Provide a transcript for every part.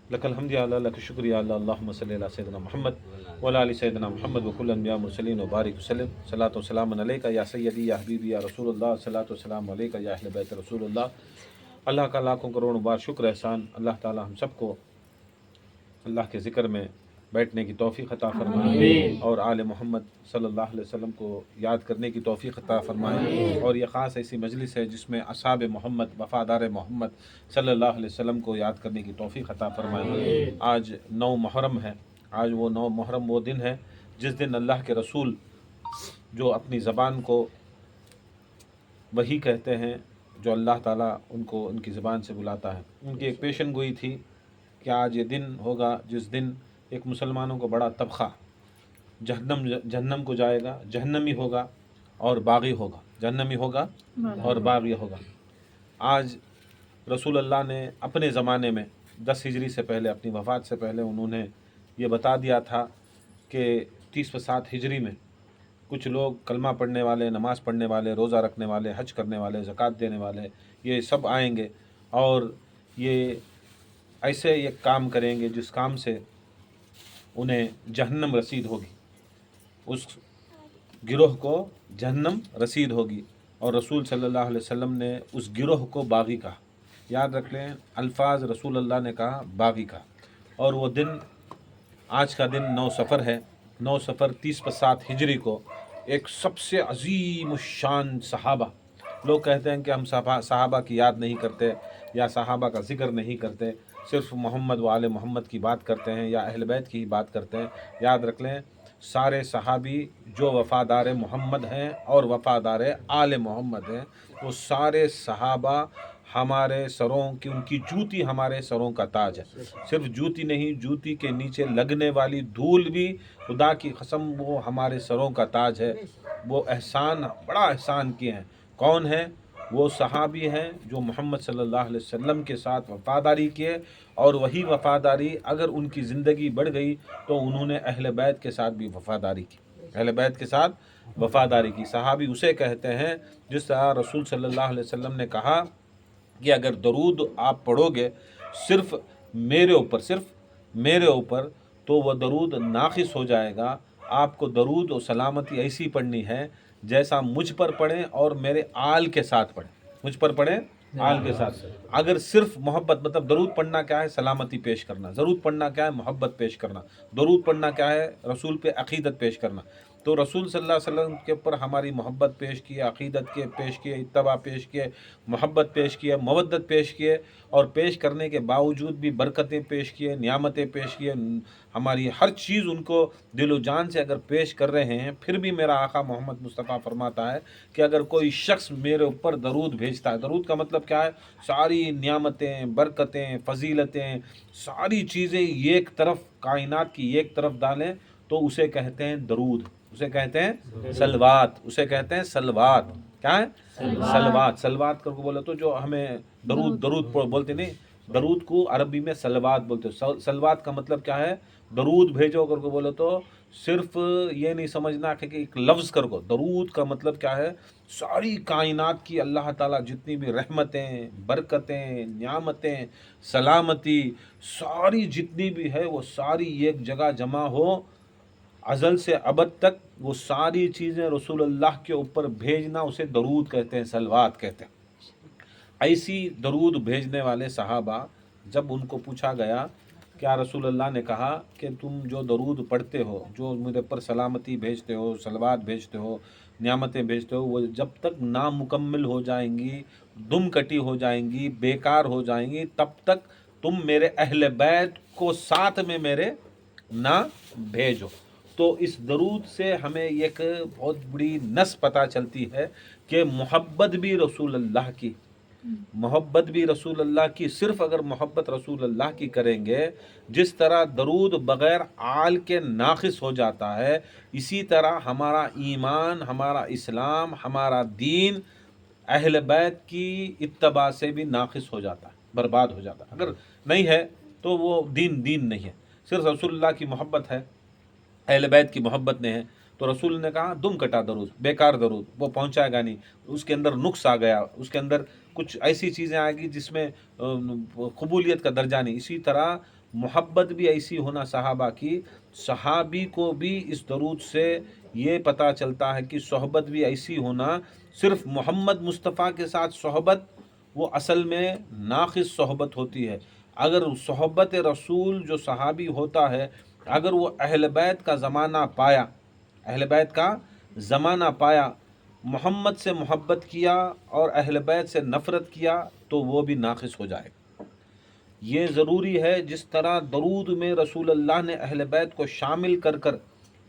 लकल हम्द या अल्लाह, लक शुक्र या अल्लाह, अल्लाहुम्मा सल्लि अला सय्यिदिना मुहम्मद व अला आलि सय्यिदिना मुहम्मद व कुल्लु अंबिया मुरसलीन व बारिक वसल्लम। सलातो सलाम अलैका या सय्यदी या हबीबी या रसूलुल्लाह, सलातो सलाम अलैका या अहले बैत रसूलुल्लाह। अल्लाह का लाखों करोड़ों बार शुक्र एहसान, अल्लाह ताला हम सबको अल्लाह के ज़िक्र में बैठने की तौफ़ीक़ अता फ़रमाए और आले मोहम्मद सल्लल्लाहु अलैहि वसल्लम को याद करने की तौफ़ीक़ अता फ़रमाए। और ये ख़ास ऐसी मजलिस है जिसमें असहाब मोहम्मद, वफ़ादार मोहम्मद सल्लल्लाहु अलैहि वसल्लम को याद करने की तौफ़ीक़ अता फ़रमाए। आज 9 मुहर्रम है। आज वो 9 मुहर्रम वो दिन है जिस दिन अल्लाह के रसूल जो अपनी ज़बान को वही कहते हैं, जो अल्लाह ताला उनको उनकी ज़बान से बुलाता है, उनकी एक पेशन गोई थी कि आज ये दिन होगा जिस दिन एक मुसलमानों को बड़ा तबक़ा जहन्नम को जाएगा, जहन्नमी होगा और बागी होगा, जहन्नमी होगा और बागी होगा। आज रसूल अल्लाह ने अपने ज़माने में 10 हिजरी से पहले, अपनी वफ़ात से पहले उन्होंने ये बता दिया था कि 30/7 हिजरी में कुछ लोग कलमा पढ़ने वाले, नमाज़ पढ़ने वाले, रोज़ा रखने वाले, हज करने वाले, ज़कात देने वाले, ये सब आएंगे और ये ऐसे एक काम करेंगे जिस काम से उन्हें जहन्नम रसीद होगी, उस गिरोह को जहन्नम रसीद होगी। और रसूल सल्लल्लाहु अलैहि वसल्लम ने उस गिरोह को बागी कहा। याद रख लें, अल्फाज रसूल अल्लाह ने कहा, बागी कहा। और वो दिन, आज का दिन 9 सफ़र है। 9 सफ़र 30/7 हिजरी को एक सबसे अजीम शान सहाबा, लोग कहते हैं कि हम सहाबा की याद नहीं करते या सहाबा का ज़िक्र नहीं करते, सिर्फ मोहम्मद व आले मोहम्मद की बात करते हैं या अहल बैत की बात करते हैं। याद रख लें, सारे सहाबी जो वफ़ादार मोहम्मद हैं और वफ़ादार आले मोहम्मद हैं, वो सारे सहाबा हमारे सरों की, उनकी जूती हमारे सरों का ताज है। सिर्फ जूती नहीं, जूती के नीचे लगने वाली धूल भी खुदा की कसम वो हमारे सरों का ताज है। वो एहसान, बड़ा एहसान किए हैं। कौन है वो? सहाबी हैं जो मोहम्मद सल्लल्लाहु अलैहि वसल्लम के साथ वफ़ादारी किए, और वही वफ़ादारी अगर उनकी ज़िंदगी बढ़ गई तो उन्होंने अहले बैत के साथ भी वफ़ादारी की, अहले बैत के साथ वफ़ादारी की। सहाबी उसे कहते हैं जिस तरह रसूल सल्लल्लाहु अलैहि वसल्लम ने कहा कि अगर दरूद आप पढ़ोगे सिर्फ़ मेरे ऊपर, सिर्फ़ मेरे ऊपर, तो वह दरूद नाक़िस हो जाएगा। आपको दरूद और सलामती ऐसी पढ़नी है जैसा मुझ पर पढ़ें और मेरे आल के साथ पढ़ें, मुझ पर पढ़ें आल के साथ। अगर सिर्फ मोहब्बत, मतलब दरूद पढ़ना क्या है? सलामती पेश करना। दरूद पढ़ना क्या है? मोहब्बत पेश करना। दरूद पढ़ना क्या है? रसूल पे अक़ीदत पेश करना। तो रसूल सल्लल्लाहु अलैहि वसल्लम के ऊपर हमारी मोहब्बत पेश की, अक़ीदत के पेश किए, इत्तबा पेश किए, मोहब्बत पेश किए, मवद्दत पेश किए, और पेश करने के बावजूद भी बरकतें पेश किए, नियामतें पेश किए, हमारी हर चीज़ उनको दिलो जान से अगर पेश कर रहे हैं, फिर भी मेरा आका मोहम्मद मुस्तफ़ा फरमाता है कि अगर कोई शख्स मेरे ऊपर दरूद भेजता है, दरूद का मतलब क्या है? सारी नियामतें, बरकतें, फजीलतें, सारी चीज़ें एक तरफ, कायनात की एक तरफ डालें, तो उसे कहते हैं दरूद, उसे कहते हैं सलवात, उसे कहते हैं सलवात। क्या है? सलवात। सलवात करके बोले तो जो हमें दरूद, दरूद बोलते नहीं, दरूद को अरबी में सलवात बोलते हो। सलवात का मतलब क्या है? दरूद भेजो करके बोले तो सिर्फ ये नहीं समझना कि एक लफ्ज़ कर को, दरूद का मतलब क्या है? सारी कायनात की अल्लाह ताला जितनी भी रहमतें, बरकतें, नियामतें, सलामती, सारी जितनी भी है वो सारी एक जगह जमा हो, अज़ल से अबद तक वो सारी चीज़ें रसूल अल्लाह के ऊपर भेजना, उसे दरूद कहते हैं, सलवात कहते हैं। ऐसी दरूद भेजने वाले सहाबा, जब उनको पूछा गया, क्या रसूल अल्लाह ने कहा कि तुम जो दरूद पढ़ते हो, जो मेरे पर सलामती भेजते हो, सलवात भेजते हो, नियामतें भेजते हो, वो जब तक नामुकम्मल हो जाएंगी, दुम कटी हो जाएंगी, बेकार हो जाएंगी, तब तक तुम मेरे अहले बैत को साथ में मेरे ना भेजो। तो इस दरूद से हमें एक बहुत बड़ी नस पता चलती है कि मोहब्बत भी रसूल अल्लाह की, मोहब्बत भी रसूल अल्लाह की। सिर्फ अगर मोहब्बत रसूल अल्लाह की करेंगे, जिस तरह दरूद बग़ैर आल के नाक़िस हो जाता है, इसी तरह हमारा ईमान, हमारा इस्लाम, हमारा दीन अहल बैत की इत्तबा से भी नाक़िस हो जाता है, बर्बाद हो जाता है। अगर नहीं है तो वो दीन नहीं है। सिर्फ रसूलुल्लाह की मोहब्बत है, अहल बैत की मोहब्बत ने है, तो रसूल ने कहा दुम कटा दरूद, बेकार दरूद, वो पहुंचाएगा नहीं, उसके अंदर नुक्स आ गया, उसके अंदर कुछ ऐसी चीज़ें आएगी जिसमें कबूलियत का दर्जा नहीं। इसी तरह मोहब्बत भी ऐसी होना सहाबा की, सहाबी को भी इस दरूद से ये पता चलता है कि सोहबत भी ऐसी होना। सिर्फ मोहम्मद मुस्तफ़ा के साथ सोहबत वो असल में नाक़िस सोहबत होती है। अगर सोहबत रसूल जो सहाबी होता है, अगर वो अहल बैत का ज़माना पाया, अहल बैत का ज़माना पाया, मोहम्मद से मोहब्बत किया और अहल बैत से नफ़रत किया, तो वो भी नाक़िस हो जाएगा। ये ज़रूरी है, जिस तरह दरूद में रसूल अल्लाह ने अहल बैत को शामिल कर कर,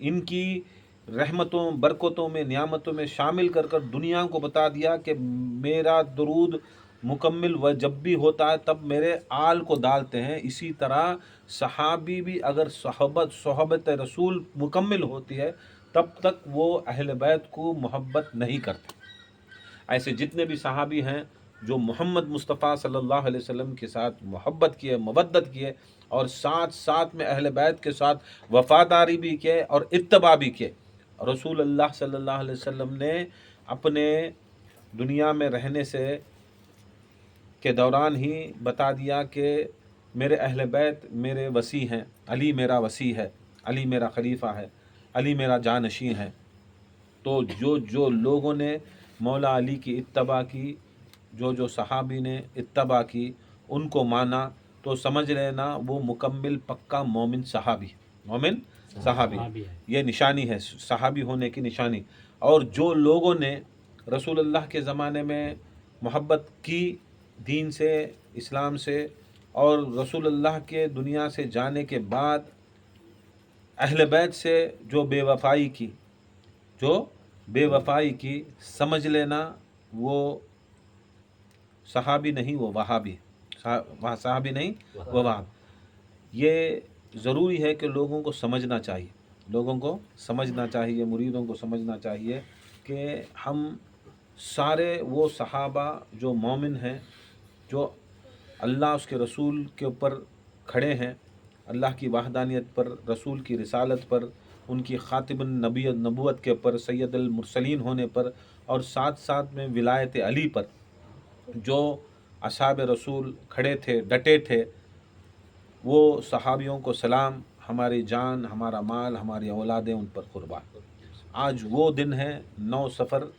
इनकी रहमतों बरकतों में नियामतों में शामिल कर कर दुनिया को बता दिया कि मेरा दरूद मुकम्मिल व जब भी होता है तब मेरे आल को डालते हैं। इसी तरह सहाबी भी अगर सोहबत रसूल मुकम्मिल होती है तब तक वो अहल बैत को मोहब्बत नहीं करते। ऐसे जितने भी सहाबी हैं जो मोहम्मद मुस्तफ़ा सल्लल्लाहु अलैहि वसल्लम के साथ मोहब्बत किए, मवद्दत किए और साथ साथ में अहल बैत के साथ वफ़ादारी भी किए और इत्तबा भी किए। रसूल अल्लाह सल्लल्लाहु अलैहि वसल्लम ने अपने दुनिया में रहने से के दौरान ही बता दिया कि मेरे अहल बैत मेरे वसी हैं, अली मेरा वसी है, अली मेरा खलीफा है, अली मेरा जानशीं है। तो जो जो लोगों ने मौला अली की इत्तबा की, जो जो सहाबी ने इत्तबा की, उनको माना, तो समझ लेना वो मुकम्मिल पक्का मोमिन सहाबी, मोमिन सहाबी। ये निशानी है सहाबी होने की निशानी। और जो लोगों ने रसूल अल्लाह के ज़माने में मोहब्बत की दीन से, इस्लाम से, और रसूल अल्लाह के दुनिया से जाने के बाद अहल बैत से जो बेवफ़ाई की, जो बेवफ़ाई की, समझ लेना वो सहाबी नहीं, वो वहाबी, सहाबी नहीं वो वहाब। ये ज़रूरी है कि लोगों को समझना चाहिए, लोगों को समझना चाहिए, मुरीदों को समझना चाहिए कि हम सारे वो सहाबा जो मोमिन हैं, जो अल्लाह उसके रसूल के ऊपर खड़े हैं, अल्लाह की वहदानियत पर, रसूल की रिसालत पर, उनकी ख़ातिमुन नबूवत के ऊपर, सैयदुल मुरसलीन होने पर, और साथ साथ में विलायत अली पर जो असहाब रसूल खड़े थे, डटे थे, वो सहाबियों को सलाम, हमारी जान, हमारा माल, हमारी औलादें उन पर कुर्बान। आज वो दिन है 9 सफ़र,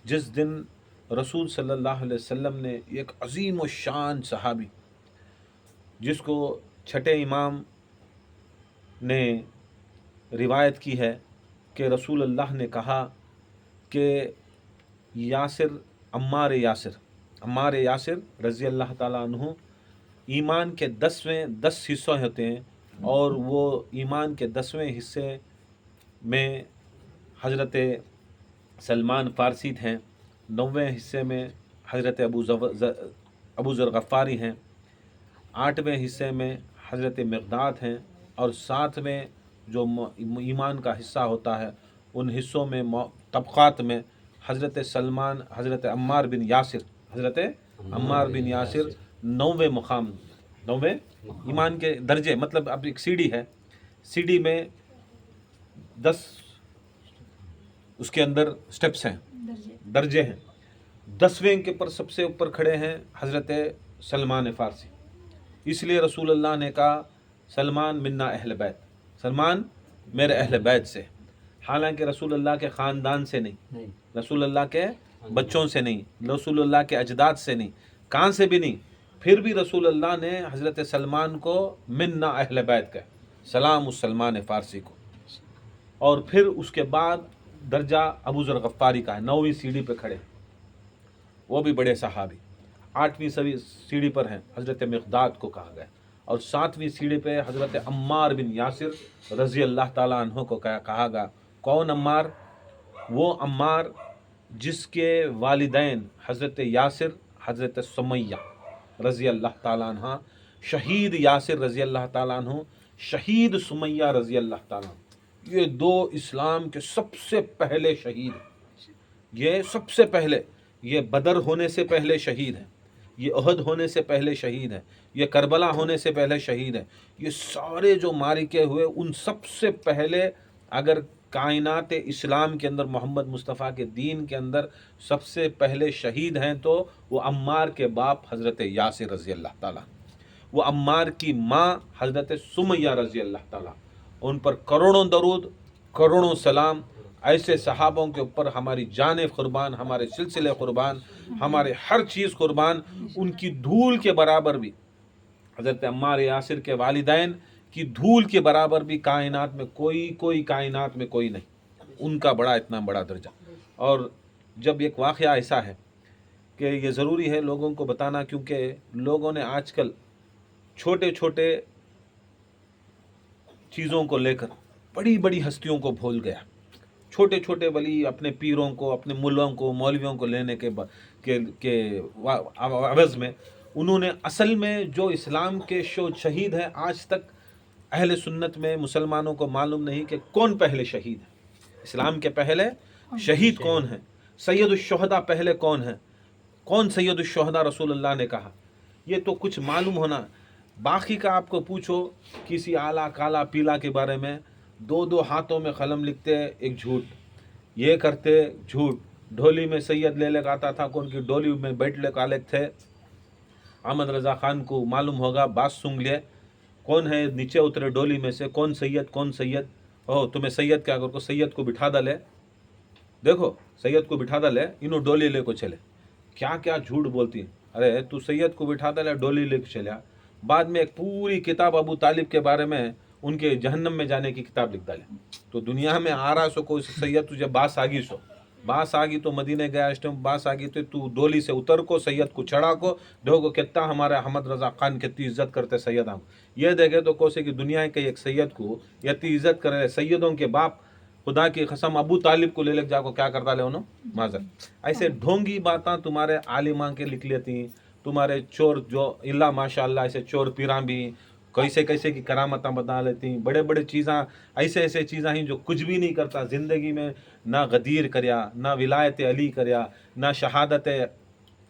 जिस दिन रसूल सल्लल्लाहु अलैहि वसल्लम ने एक अजीम व शान सहाबी, जिसको छठे इमाम ने रिवायत की है कि रसूल अल्लाह ने कहा कि यासिर, अम्मार यासिर रज़ी अल्लाह ताला अन्हु ईमान के 10 हिस्से होते हैं, और वो ईमान के 10वें हिस्से में हज़रत सलमान फ़ारसी हैं, 9वें हिस्से में हज़रत अबू ज़र गफ़ारी हैं, 8वें हिस्से में हज़रत मिक़दाद हैं, और 7वें जो ईमान का हिस्सा होता है उन हिस्सों में तबक़ात में हज़रत सलमान, हज़रत अम्मार बिन यासिर, हज़रत अम्मार बिन यासिर 9वें मुकाम, 9वें ईमान के दर्जे। मतलब अब एक सीढ़ी है, सीढ़ी में 10 उसके अंदर स्टेप्स हैं, दर्जे हैं। 10वें के पर सबसे ऊपर खड़े हैं हज़रत सलमान फ़ारसी। इसलिए रसूल अल्लाह ने कहा सलमान मिन्ना अहल बैत, सलमान मेरे अहल बैत से। हालांकि रसूल अल्लाह के ख़ानदान से नहीं, रसूल अल्लाह के बच्चों से नहीं, रसूल अल्लाह के अजदाद से नहीं, कान से भी नहीं, फिर भी रसूल अल्लाह ने हज़रत सलमान को मिन्ना अहल बैत कहा, सलाम उस सलमान फ़ारसी को। और फिर उसके बाद दर्जा अबू ज़र गफ़ारी का है, 9वीं सीढ़ी पे खड़े, वो भी बड़े सहाबी। 8वीं सीढ़ी पर हैं हज़रत मिक़दाद को कहा गया, और 7वीं सीढ़ी पे हज़रत अम्मार बिन यासिर रज़ी अल्लाह ताला अन्हु को कहा गया। कौन अम्मार? वो अम्मार जिसके वालिदैन हज़रत यासिर, हज़रत सुमैया रज़ी अल्लाह ताला अन्हा, शहीद यासिर रज़ी अल्लाह ताला अन्हु, शहीद सुमैया रज़ी अल्लाह ताला, ये 2 इस्लाम के सबसे पहले शहीद, ये सबसे पहले, ये बदर होने से पहले शहीद हैं, ये उहद होने से पहले शहीद हैं, ये करबला होने से पहले शहीद हैं। ये सारे जो मारिके हुए उन सबसे पहले, अगर कायनात इस्लाम के अंदर मोहम्मद मुस्तफ़ा के दीन के अंदर सबसे पहले शहीद हैं तो वो अम्मार के बाप हज़रत यासिर रज़ी अल्लाह ताला। वो अम्मार की माँ हज़रत सुमैया रज़ी अल्लाह ताला, उन पर करोड़ों दरूद, करोड़ों सलाम। ऐसे सहाबों के ऊपर हमारी जानें कुर्बान, हमारे सिलसिले कुर्बान, हमारे हर चीज़ कुर्बान। उनकी धूल के बराबर भी, हज़रत अम्मार यासिर के वालिदैन की धूल के बराबर भी कायनात में कोई कायनात में कोई नहीं, उनका बड़ा, इतना बड़ा दर्जा। और जब एक वाक़या ऐसा है कि ये ज़रूरी है लोगों को बताना, क्योंकि लोगों ने आजकल छोटे छोटे चीज़ों को लेकर बड़ी बड़ी हस्तियों को भूल गया। छोटे छोटे वली अपने पीरों को, अपने मुल्लों को, मौलवियों को लेने के अवज़ में उन्होंने असल में जो इस्लाम के शहीद हैं, आज तक अहले सुन्नत में मुसलमानों को मालूम नहीं कि कौन पहले शहीद है। इस्लाम के पहले शहीद कौन है, सैयदुश्शुहदा पहले कौन है, कौन सैयदुश्शुहदा रसूलुल्लाह ने कहा, ये तो कुछ मालूम होना। बाकी का आपको पूछो किसी आला काला पीला के बारे में, दो हाथों में कलम लिखते, एक झूठ, ये करते झूठ। ढोली में सैयद ले लेकर आता था, कौन की डोली में बैठ ले काले थे। अहमद रज़ा खान को मालूम होगा, बात सुन लिए, कौन है नीचे उतरे डोली में से, कौन सैयद। ओह तुम्हें सैयद क्या करो, सैयद को बिठा डाले, देखो सैयद को बिठा डाले, इन्हों डोली ले को चले। क्या क्या झूठ बोलती है। अरे तू सैयद को बिठा डाले, डोली ले को चला। बाद में एक पूरी किताब अबू तालिब के बारे में, उनके जहन्नम में जाने की किताब लिख डाले। तो दुनिया में आ रहा सो कोई सैयद, तुझे बास आ गई तो मदीने गया, इस टाइम बास आ गई तो तू डोली से उतर को, सैयद को चढ़ा को, देखो कितना हमारे अहमद रज़ा खान कितनी इज्जत करते सैयद हम। ये देखे तो कोसे की दुनिया के एक सैयद को इतनी इज्जत करे। सैयदों के बाप खुदा की कसम अबू तालिब को ले जाको क्या करता ले उन्होंने माजर। ऐसे ढोंगी बातें तुम्हारे आलिमा के लिख लेती, तुम्हारे चोर जो इल्ला माशाअल्लाह ऐसे चोर पीरा भी कैसे की करामत बता लेती, बड़े बड़े चीज़ां, ऐसे चीज़ां ही जो कुछ भी नहीं करता ज़िंदगी में, ना गदीर करया, ना विलायत अली करया, ना शहादत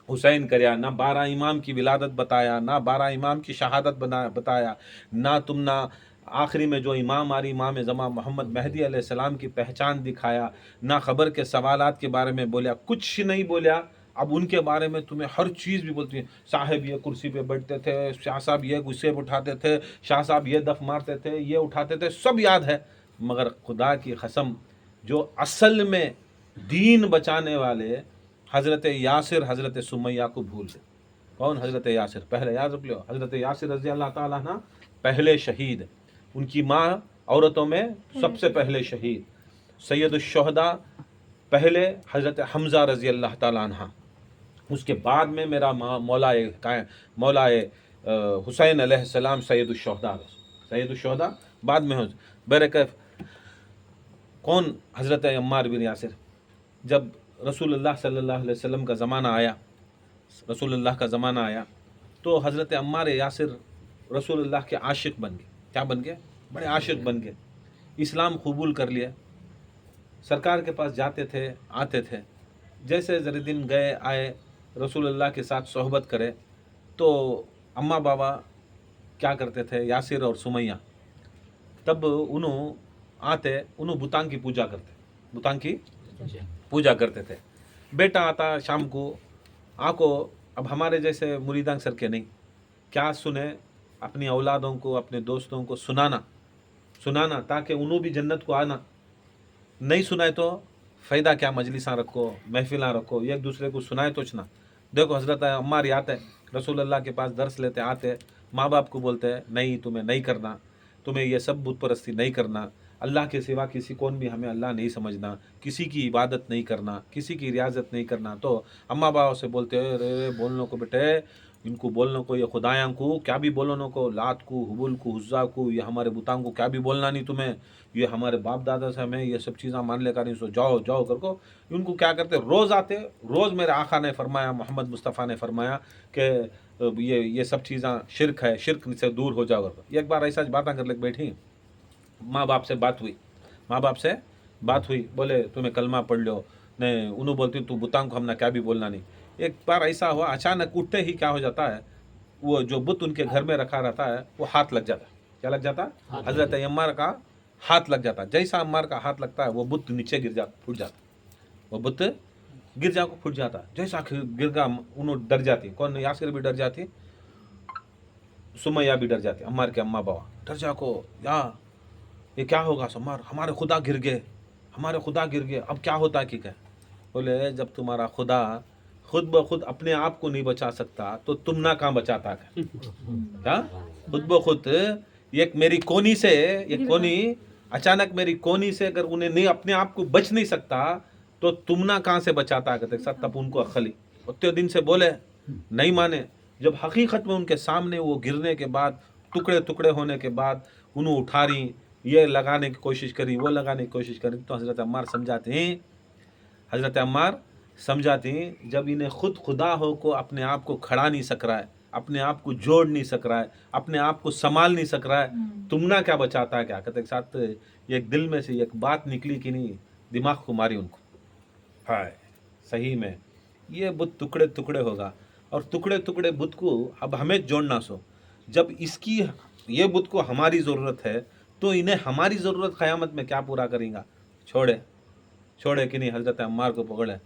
हुसैन करया, ना 12 इमाम की विलादत बताया, ना 12 इमाम की शहादत बताया, ना आखिरी में जो इमाम आ रही, इमाम ज़मा मोहम्मद मेहदी अलैहिस्सलाम की पहचान दिखाया, ना ख़बर के सवालात के बारे में बोला, कुछ नहीं बोला। अब उनके बारे में तुम्हें हर चीज़ भी बोलती है, साहब ये कुर्सी पे बैठते थे, शाह साहब ये गुस्से उठाते थे, शाह साहब ये दफ़ मारते थे, ये उठाते थे, सब याद है। मगर खुदा की कसम जो असल में दीन बचाने वाले हज़रत यासिर, हज़रत सुमैया को भूल गए। कौन? हज़रत यासिर। पहले याद रख लो, हज़रत यासिर रज़ी अल्लाह ताला अन्हा पहले शहीद, उनकी माँ औरतों में सबसे पहले शहीद, सैयदुश्शुहदा पहले हज़रत हमज़ा रज़ी अल्लाह ताला अन्हा, उसके बाद में मेरा मौलाए हुसैन अलैहिस्सलाम सैयदुश्शुहदा बाद में हो। बरकत कौन? हज़रत अम्मार बिन यासिर। जब रसूलुल्लाह सल्लल्लाहु अलैहि वसल्लम का ज़माना आया तो हज़रत अम्मार यासिर रसूलुल्लाह के आशिक बन गए। क्या बन गए? बड़े आशिक बन गए। इस्लाम कबूल कर लिया, सरकार के पास जाते थे, आते थे। जैसे ज़रा दिन गए आए, रसूलुल्लाह के साथ सोहबत करे, तो अम्मा बाबा क्या करते थे, यासिर और सुमैया, तब उन्हों बुतांग की पूजा करते थे। बेटा आता शाम को आको, अब हमारे जैसे मुरीदां सर के नहीं, क्या सुने, अपनी औलादों को, अपने दोस्तों को सुनाना ताकि उन्हों भी जन्नत को आना। नहीं सुनाए तो फ़ायदा क्या, मजलिसां रखो, महफिलां रखो, एक दूसरे को सुनाए तो ना। देखो हज़रत अम्मार आते रसूलुल्लाह के पास दर्स लेते, आते माँ बाप को बोलते हैं नहीं तुम्हें नहीं करना, तुम्हें ये सब बुत परस्ती नहीं करना, अल्लाह के सिवा किसी कौन भी हमें अल्लाह नहीं समझना, किसी की इबादत नहीं करना, किसी की रियाजत नहीं करना। तो अम्मा बाबा से बोलते रे बोलने को बेटे, इनको बोलने को, ये खुदायां को क्या भी बोलने को, लात को, हुबुल को, हुज्जा को, ये हमारे बुतांग को क्या भी बोलना नहीं तुम्हें, ये हमारे बाप दादा से हमें ये सब चीज़ें मान लेकर नहीं, सो जाओ करको। इनको क्या करते, रोज़ आते, रोज़ मेरे आका ने फरमाया, मोहम्मद मुस्तफ़ा ने फरमाया कि ये सब चीज़ें शिरक है, शिरक से दूर हो जाओ। एक बार ऐसा बातें कर ले बैठी, माँ बाप से बात हुई, बोले तुम्हें कलमा पढ़ लो, नहीं उन्होंने बोलती तू बुतांग को हमने क्या भी बोलना नहीं। एक बार ऐसा हुआ, अचानक उठते ही क्या हो जाता है, वो जो बुत उनके घर में रखा रहता है वो हाथ लग जाता है। क्या लग जाता? हज़रत अम्मार का हाथ लग जाता। जैसा अम्मार का हाथ लगता है वो बुत नीचे फूट जाता, वो बुत गिर जाकर फूट जाता। जैसा गिर गया उन्होंने डर जाती, कौन? यासिर भी डर जाती। सुमैया भी डर जाती, अम्मार के अम्मा बाबा डर जाको, या ये क्या होगा अम्मार, हमारे खुदा गिर गए, हमारे खुदा गिर गए, अब क्या होता कि क्या? बोले जब तुम्हारा खुदा खुद ब खुद अपने आप को नहीं बचा सकता तो तुम ना कहाँ बचाता क्या? खुद ब खुद एक मेरी कोनी से, एक कोनी अचानक मेरी कोनी से अगर उन्हें नहीं अपने आप को बच नहीं सकता तो तुम ना कहाँ से बचाता? कहते साथ तब उनको अखली उतने दिन से बोले, नहीं माने। जब हकीकत में उनके सामने वो गिरने के बाद, टुकड़े टुकड़े होने के बाद उन्हें उठा रही, ये लगाने की कोशिश करी, वो लगाने की कोशिश करी, तो हज़रत अम्मार समझाते हैं, हज़रत अम्मार समझाते हैं जब इन्हें खुद खुदा हो को अपने आप को खड़ा नहीं सक रहा है, अपने आप को जोड़ नहीं सक रहा है, अपने आप को संभाल नहीं सक रहा है, तुम ना क्या बचाता है क्या? कहते एक साथ एक दिल में से एक बात निकली कि नहीं, दिमाग को मारी उनको, हाय सही में ये बुत टुकड़े टुकड़े होगा, और टुकड़े टुकड़े बुत को अब हमें जोड़ना सो, जब इसकी ये बुत को हमारी ज़रूरत है तो इन्हें हमारी ज़रूरत क़यामत में क्या पूरा करेंगे? छोड़े छोड़े कि नहीं? हज़रत अम्मार को पकड़े,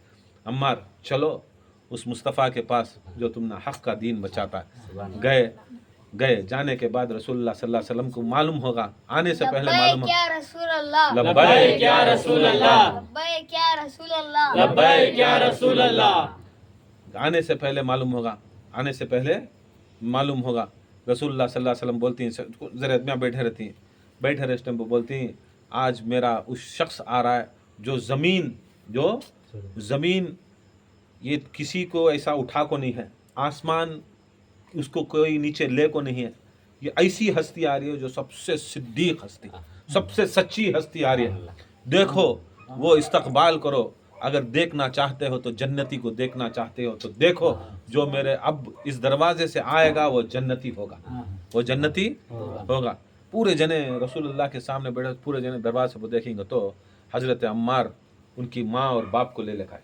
अम्मार चलो उस मुस्तफ़ा के पास जो तुमने हक़ का दीन बचाता है। गए गए जाने के बाद रसूलुल्लाह सल्लल्लाहु अलैहि वसल्लम को मालूम होगा, आने से पहले मालूम लब्बैक या रसूल अल्लाह, लब्बैक या रसूल अल्लाह, लब्बैक या रसूल अल्लाह, लब्बैक या रसूल अल्लाह। आने से पहले मालूम होगा, आने से पहले मालूम होगा। रसूलुल्लाह सल्लल्लाहु अलैहि वसल्लम बोलती हैं, ज़रा में बैठे रहती हैं, बैठे रहे टाइम पर बोलती हैं, आज मेरा उस शख्स आ रहा है जो ज़मीन ये किसी को ऐसा उठा को नहीं है, आसमान उसको कोई नीचे ले को नहीं है, ये ऐसी हस्ती आ रही है जो सबसे सिद्दीक हस्ती, सबसे सच्ची हस्ती आ रही है। देखो वो इस्तकबाल करो, अगर देखना चाहते हो तो जन्नती को देखना चाहते हो तो देखो, जो मेरे अब इस दरवाजे से आएगा वो जन्नती होगा, वो जन्नती होगा। पूरे जने रसूलुल्लाह के सामने बैठे, पूरे जने दरवाजे पर देखेंगे तो हज़रत अम्मार उनकी माँ और बाप को ले लेकर आए,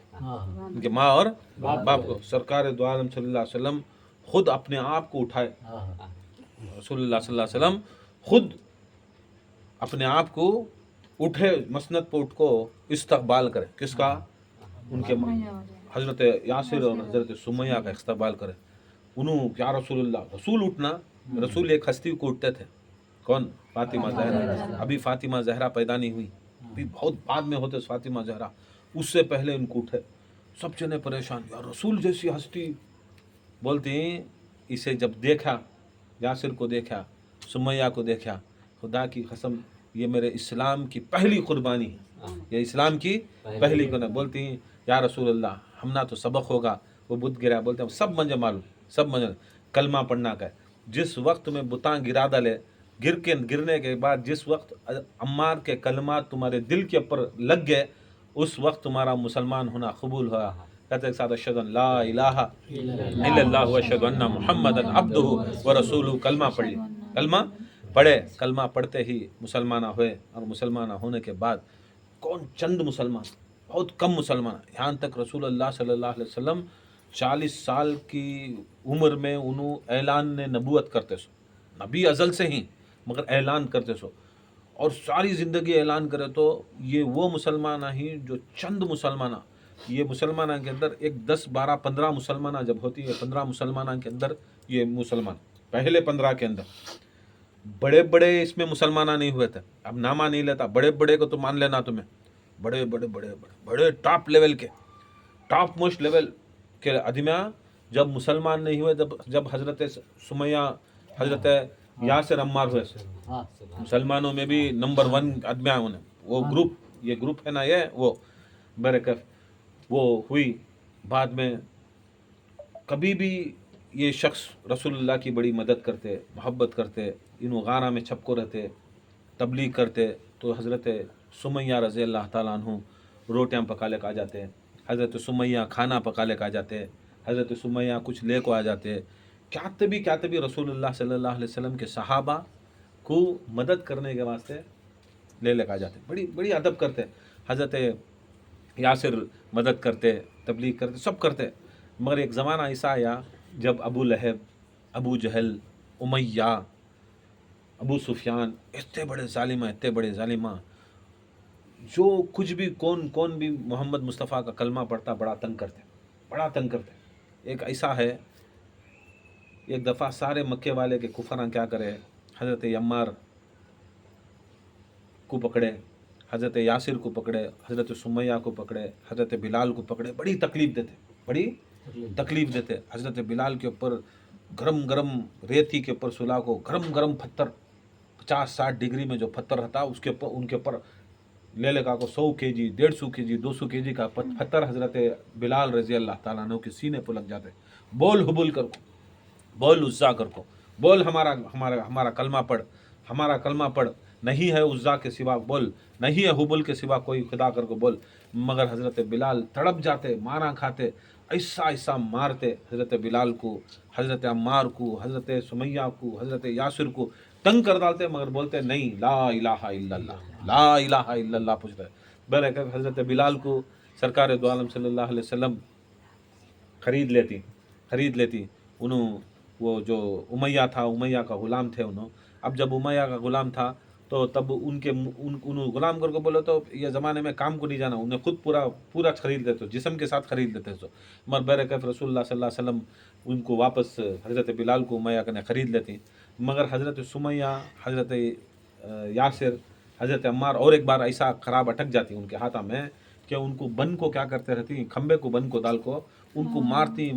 उनके माँ और बाप को। सरकार दो आलम सल्लल्लाहु अलैहि वसल्लम खुद अपने आप को उठाए, रसूलुल्लाह सल्लल्लाहु अलैहि वसल्लम खुद अपने आप को उठे, मसनद पर उठ को इस्तकबाल करे, किसका? उनके हज़रत यासिर और हज़रत सुमैया का इस्तकबाल करे। उन्होंने क्या रसूलुल्लाह, रसूल उठना, रसूल एक हस्ती को उठते थे, कौन? फातिमा ज़हरा। अभी फातिमा ज़हरा पैदा नहीं हुई, अभी बहुत बाद में होते फातिमा ज़हरा, उससे पहले उनको उठे। सब जने परेशान, यार रसूल जैसी हस्ती। बोलते हैं इसे जब देखा, यासिर को देखा, सुमैया को देखा, खुदा की कसम ये मेरे इस्लाम की पहली कुर्बानी है, ये इस्लाम की पहली कुर्बानी। बोलती हैं या रसूल अल्लाह हमना तो सबक होगा, वो बुत गिरा। बोलते हैं सब मंजे मालूम, सब मंजे कलमा पढ़ना का है। जिस वक्त में बुता गिरा डाले, गिरने के बाद जिस वक्त अम्मार के कलमात तुम्हारे दिल के ऊपर लग गए, उस वक्त तुम्हारा मुसलमान होना कबूल हुआ। कहते हैं साथ अशहदु अन ला इलाहा इल्लल्लाह व अशहदु अन्ना मुहम्मदन अब्दुहु व रसूलुहु। कलमा पढ़ लिया, कलमा पढ़े, कलमा पढ़ते ही मुसलमान हुए। और मुसलमान होने के बाद कौन चंद मुसलमान, बहुत कम मुसलमान, यहाँ तक रसूलुल्लाह सल्लल्लाहु अलैहि वसल्लम 40 साल की उम्र में उन्होंने ऐलान ने नबूवत करते सो, नबी अज़ल से ही, मगर ऐलान करते सो, और सारी ज़िंदगी ऐलान करे। तो ये वो मुसलमान ही जो चंद मुसलमान, ये मुसलमान के अंदर एक 10 12 15 मुसलमान जब होती है, 15 मुसलमान के अंदर ये मुसलमान, पहले 15 के अंदर बड़े बड़े इसमें मुसलमान नहीं हुए थे। अब नामा नहीं लेता, बड़े बड़े को तो मान लेना तुम्हें, बड़े बड़े बड़े बड़े बड़े टॉप लेवल के, टॉप मोस्ट लेवल के आदमिया जब मुसलमान नहीं हुए, जब हज़रत सुमैया, हज़रत यासिर अम्मार हुए, मुसलमानों में भी नंबर 1 आदमिया उन्हें, वो ग्रुप, ये ग्रुप है ना, ये वो बरकत वो हुई। बाद में कभी भी ये शख्स रसूलुल्लाह की बड़ी मदद करते, मोहब्बत करते, इन गाना में छपको रहते, तबलीग करते। तो हज़रत सुमैया रज़ी अल्लाह ताला अन्हु रोटियाँ पका ले के आ जाते, हज़रत सुमैया खाना पका ले के आ जाते, हज़रत सुमैया कुछ ले को आ जाते। क्या तभी रसूलुल्लाह सल्लल्लाहु अलैहि वसल्लम के सहाबा को मदद करने के वास्ते ले लेकर आ जाते, बड़ी बड़ी अदब करते। हज़रत यासिर मदद करते, तबलीग करते, सब करते। मगर एक ज़माना ऐसा आया जब अबू लहब, अबू जहल, उमैया, अबू सुफियान, इतने बड़े ज़ालिमा, जो कुछ भी कौन भी मोहम्मद मुस्तफ़ा का कलमा पढ़ता बड़ा तंग करते। एक ऐसा है एक दफ़ा सारे मक्के वाले के कुफरां क्या करे, हज़रत अम्मार को पकड़े, हज़रत यासिर को पकड़े, हज़रत सुमैया को पकड़े, हज़रत बिलाल को पकड़े, बड़ी तकलीफ़ देते। हज़रत बिलाल के ऊपर गरम गरम रेती के ऊपर सुला को गरम गरम पत्थर 50-60 डिग्री में जो पत्थर रहता उसके ऊपर उनके ऊपर ले लेगा को 100 केजी 150 केजी 200 केजी का पत्थर हज़रत बिलाल रज़ी अल्लाह ताला अन्हु के सीने पर लग जाते। बोल हुबुल कर को, बोल उज़्ज़ा कर को, बोल हमारा कलमा पढ़, हमारा कलमा पढ़, नहीं है उज़्ज़ा के सिवा बोल, नहीं है हुबुल के सिवा कोई खुदा कर को बोल। मगर हज़रत बिलाल तड़प जाते, मारा खाते, ऐसा ऐसा मारते हज़रत बिलाल को, हज़रत अम्मार को, हज़रत सुमैया को, हज़रत यासिर को तंग कर डालते, मगर बोलते नहीं ला इलाहा इल्लल्लाह, ला इलाहा इल्लल्लाह पूछते। बहरकत हज़रत बिलाल को सरकार दो आलम सल्लल्लाहु अलैहि वसल्लम खरीद लेती। उन्हों वो जो उमैया था, उमैया का ग़ुलाम थे उन्हों। अब जब उमैया का ग़ुलाम था तो तब उन्होंने ग़ुलाम करके बोले तो ये ज़माने में काम को नहीं जाना, उन्हें खुद पूरा खरीद लेते, जिस्म के साथ खरीद लेते। तो मगर बहरकत रसूलुल्लाह सल्लल्लाहु अलैहि वसल्लम उनको वापस हज़रत बिलाल को उमैया ने ख़रीद लेती। मगर हज़रत सुमैया, हज़रत यासिर, हज़रत अम्मार और एक बार ऐसा ख़राब अटक जाती उनके हाथा में कि उनको बन को क्या करते रहती, खंबे को बन को डाल को उनको मारती,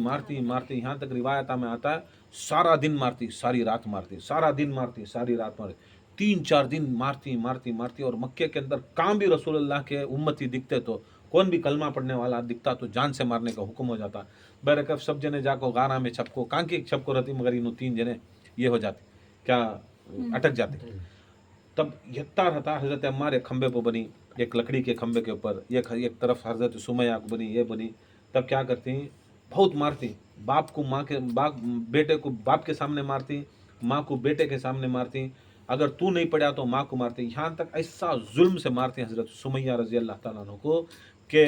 यहाँ तक रिवायत में आता है सारा दिन मारती, सारी रात मारती, सारा दिन मारती, सारी रात मारती, 3-4 दिन मारती। और मक्के के अंदर कहाँ भी रसूलुल्लाह के उम्मती दिखते तो कौन भी कलमा पढ़ने वाला दिखता तो जान से मारने का हुक्म हो जाता। बहरकत सब जने जाको गारा में छपको, कहाँ की छपको रहती, मगर इन 3 जने ये हो जाते, क्या अटक जाते। तब यत्ता रहता हज़रत अम्मार एक खंबे पर बनी, एक लकड़ी के खंबे के ऊपर, एक तरफ हज़रत सुमैया को बनी, ये बनी। तब क्या करती, बहुत मारती, बेटे को बाप के सामने मारती, माँ को बेटे के सामने मारती, अगर तू नहीं पड़ा तो माँ को मारती। यहाँ तक ऐसा जुल्म से मारती हज़रत सुमैया रज़ी अल्लाह ताला अन्हा को कि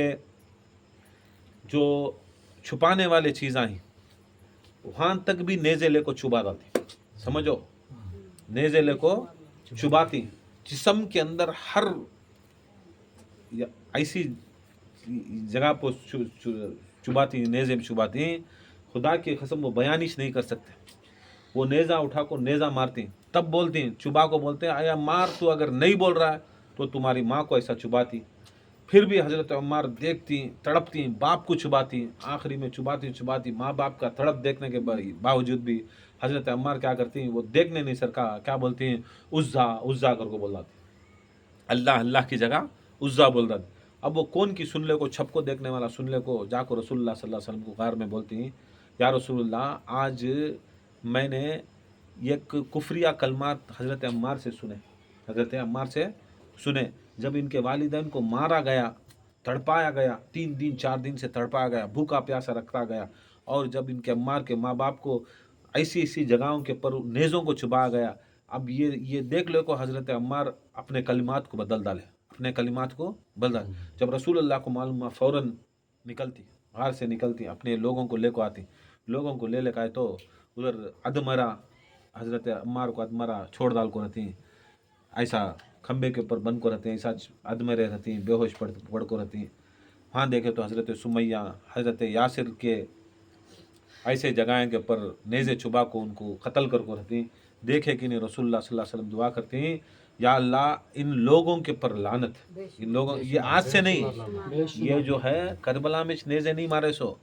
जो छुपाने वाले चीज़ें हैं वहाँ तक भी नेज़े ले को छुपा डालती। समझो, नेज़े ले को छुपाती, जिस्म के अंदर हर ऐसी जगह पर चुबाती, नेज़े में चुबाती, खुदा की कसम वो बयानिश नहीं कर सकते। वो नेज़ा उठा को नेज़ा मारती, तब बोलती, चुबा को बोलते हैं आया मार, तू अगर नहीं बोल रहा है तो तुम्हारी माँ को ऐसा चुबाती। फिर भी हज़रत अम्मार देखती, तड़पती, बाप को चुबाती, आखिरी में चुबाती माँ बाप का तड़प देखने के बावजूद भी हज़रत अम्मार क्या करती, वो देखने नहीं सरका, क्या बोलती हैं, उज़्ज़ा करके बोल जाती, अल्लाह की जगह उज़्ज़ा बोल रहा। अब वो कौन की सुन ले को, छप को देखने वाला सुन ले को, जाको रसूलुल्लाह सल्लल्लाहु अलैहि वसल्लम को गार में बोलती, या रसूलुल्लाह आज मैंने एक कुफरिया कलमात हज़रत अम्मार से सुने, जब इनके वालिदैन को मारा गया, तड़पाया गया, 3 दिन 4 दिन से तड़पाया गया, भूखा प्यासा रखा गया, और जब इनके अम्मार के माँ बाप को ऐसी जगहों के पर नेज़ों को छुपाया गया। अब ये देख लो को हज़रत अम्मार अपने कलिमात को बदल डाले, जब रसूलुल्लाह को मालूम हुआ फ़ौरन निकलती, बाहर से निकलती, अपने लोगों को लेकर आती, लोगों को ले आए तो उधर अधमरा हज़रत अम्मार को अधमरा छोड़ डाल को रहती, ऐसा खंबे के ऊपर बन को रहते हैं, ऐसा अधमरे रहती, बेहोश पड़ को रहती। वहाँ देखे तो हज़रत सुमैया, हज़रत यासिर के ऐसे जगह के ऊपर नेज़े छुपा को उनको कत्ल कर को रहती। देखे कि नहीं रसूलुल्लाह सल्लल्लाहु अलैहि वसल्लम दुआ करती, या अल्लाह इन लोगों के पर लानत, इन लोगों, ये आज से नहीं, ये जो है करबला में नेज़े नहीं मारे सो,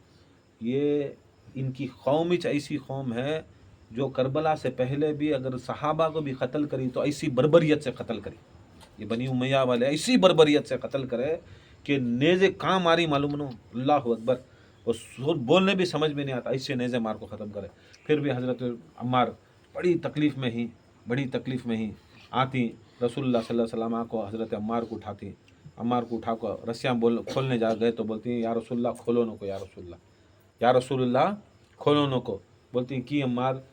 ये इनकी कौम ऐसी कौम है जो करबला से पहले भी अगर सहाबा को भी कत्ल करी तो ऐसी बर्बरियत से कत्ल करी। ये बनी उमैया वाले ऐसी बर्बरियत से कत्ल करे कि नेज़े कहाँ मारी मालूम नो, अल्लाह अकबर, और बोलने भी समझ में नहीं आता, ऐसे नेज़े मार को ख़त्म करे। फिर भी हज़रत अम्मार बड़ी तकलीफ़ में ही आती, रसूलुल्लाह सल्लल्लाहु अलैहि वसल्लम को हज़रत अम्मार को उठाती, अम्मार को उठा कर रस्सियाँ खोलने जा गए तो बोलती हैं या रसूलुल्लाह खोलो नो को, या रसूलुल्लाह खोलो नो को। बोलती कि अम्मार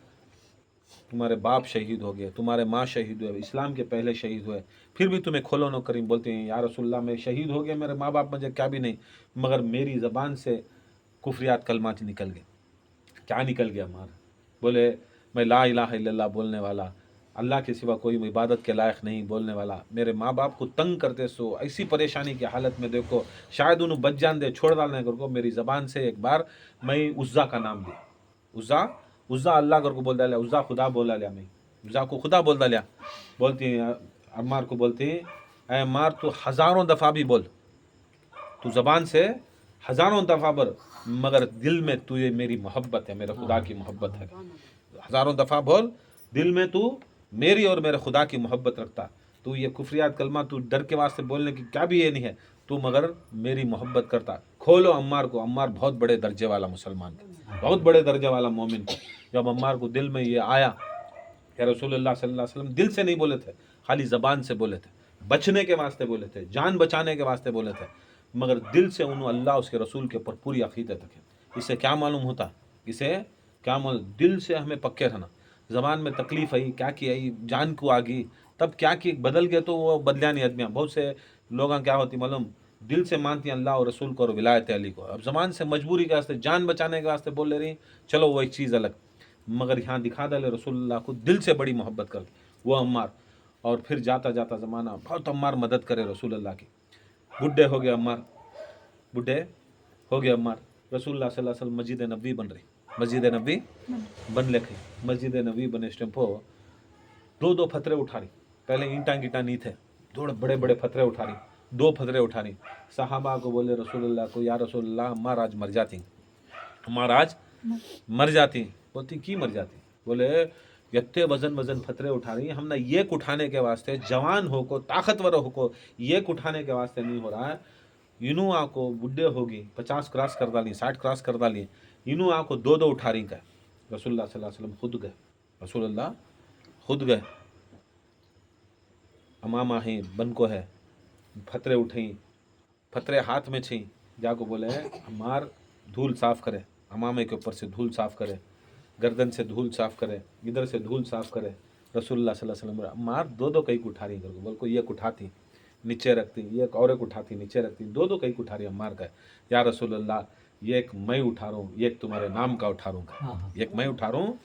तुम्हारे बाप शहीद हो गए, तुम्हारे माँ शहीद हुए, इस्लाम के पहले शहीद हुए, फिर भी तुम्हें खोलो नो करीम। बोलते हैं या रसूलुल्लाह मैं शहीद हो गया, मेरे माँ बाप मुझे क्या भी नहीं, मगर मेरी ज़बान से कुफरियात कलमात निकल गए। क्या निकल गया अम्मार? बोले मैं ला इलाहा इल्लल्लाह बोलने वाला, अल्लाह के सिवा कोई इबादत के लायक नहीं बोलने वाला, मेरे माँ बाप को तंग करते सो ऐसी परेशानी की हालत में देखो, शायद उन्हें बच जान दे, छोड़ डालने को, मेरी ज़बान से एक बार मैं उज़्ज़ा का नाम ली, उज़्ज़ा उज़्ज़ा अल्लाह करके बोल डाला, उज़्ज़ा खुदा बोल डाला, मैं उज़्ज़ा को खुदा बोल डाला। बोलती हैं अम्मार को, बोलती हैं ऐ अम्मार तू हज़ारों दफ़ा भी बोल, तू ज़बान से हज़ारों दफ़ा बोल, मगर दिल में तू ये मेरी मोहब्बत है, मेरे खुदा की मोहब्बत है। हज़ारों दफ़ा बोल, दिल में तू मेरी और मेरे खुदा की मोहब्बत रखता। तू ये कुफरियात कलमा तू डर के वास्ते बोलने की क्या भी ये नहीं है, तू मगर मेरी मोहब्बत करता। खोलो अम्मार को। अम्मार बहुत बड़े दर्जे वाला मुसलमान था, बहुत बड़े दर्जे वाला मोमिन था। जब अम्मार को दिल में ये आया कि रसूलुल्लाह सल्लल्लाहु अलैहि वसल्लम, दिल से नहीं बोले थे, खाली ज़बान से बोले थे, बचने के वास्ते बोले थे, जान बचाने के वास्ते बोले थे, मगर दिल से उन्होंने अल्लाह उसके रसूल के ऊपर पूरी अक़ीदत रखी। इससे क्या मालूम होता, इसे क्या मालूम, दिल से हमें पक्के रहना। ज़बान में तकलीफ़ आई, क्या की आई, जान को आ गई, तब क्या की बदल गए तो वो बदलिया नहीं आदमियाँ। बहुत से लोग क्या होती मालूम, दिल से मानती हैं अल्लाह और रसूल को और विलायत अली को, अब ज़बान से मजबूरी के वास्ते, जान बचाने के वास्ते बोल ले रही, चलो वो एक चीज़ अलग, मगर यहाँ दिखा डाले रसूलुल्लाह को दिल से बड़ी मोहब्बत कर वो अम्मार। और फिर जाता जाता ज़माना बहुत अम्मार मदद करे रसूलुल्लाह की। बुढ़े हो गए अम्मार, बुढ़े हो गए अम्मार, रसूलुल्लाह सल्लल्लाहु अलैहि वसल्लम मस्जिद नबी बन रही, मस्जिद नबी बन लेके, मस्जिद नबी बने इस टेम्पो दो दो फतरे उठा रही। पहले ईंटा गीटा नहीं थे, थोड़े बड़े बड़े फतरे उठा रही, दो फतरे उठा रही। सहाबा को बोले रसूलुल्लाह को, या रसूलुल्लाह अम्मार आज मर जाती, अम्मार आज मर जाती। बोलती की मर जाती? बोले इतने वजन वजन फतरे उठा रही, हमने ये उठाने के वास्ते जवान हो को, ताकतवर हो को, ये उठाने के वास्ते नहीं हो रहा है। इनू आको बुढ़े होगी, 50 क्रॉस कर डाली, 60 क्रॉस कर डाली, इनू आको दो दो उठा रही का। रसूलुल्लाह सल्लल्लाहु अलैहि वसल्लम खुद गए, रसूलुल्लाह खुद गए, अमामा ही बन को है, फतरे उठी, फतरे हाथ में छी, जाको बोले हमार धूल साफ करे, अमामे के ऊपर से धूल साफ करे, गर्दन से धूल साफ करे, इधर से धूल साफ करे। रसूलुल्लाह सल्लल्लाहु अलैहि वसल्लम मार दो दो कई उठा रही करके, बोल को ये उठाती नीचे रखती, ये और एक उठाती नीचे रखती, दो दो कई उठा रही अम्मार का। या रसूलुल्लाह ये एक मैं उठा रहा हूँ, ये एक तुम्हारे नाम का उठा रूँगा, एक मैं उठा रहा हूँ,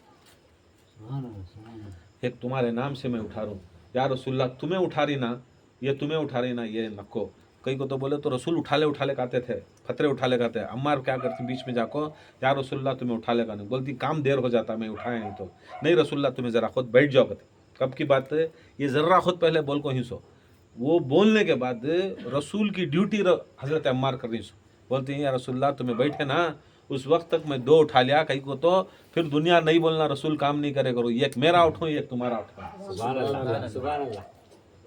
एक तुम्हारे नाम से मैं उठा रहा हूँ। या रसूलुल्लाह तुम्हें उठा रही ना, ये तुम्हें उठा रही ना, ये नको। कई को तो बोले तो रसूल उठा ले कहते थे, फतरे उठा ले कहते हैं। अम्मार क्या करती बीच में जाको, या रसूलुल्लाह तुम्हें उठा ले का नहीं, बोलती काम देर हो जाता, मैं उठाया नहीं तो। नहीं रसूलुल्लाह तुम्हें ज़रा खुद बैठ जाओ कहते। कब की बात है ये, ज़र्रा खुद पहले बोल को ही सो, वो बोलने के बाद रसूल की ड्यूटी हज़रत अम्मार कर रही सो, बोलती हैं या रसूलुल्लाह तुम्हें बैठे ना, उस वक्त तक मैं दो उठा लिया, कहीं को तो फिर दुनिया नहीं बोलना रसूल काम नहीं करे करो, एक मेरा उठो एक तुम्हारा उठो। सुभान अल्लाह, सुभान अल्लाह,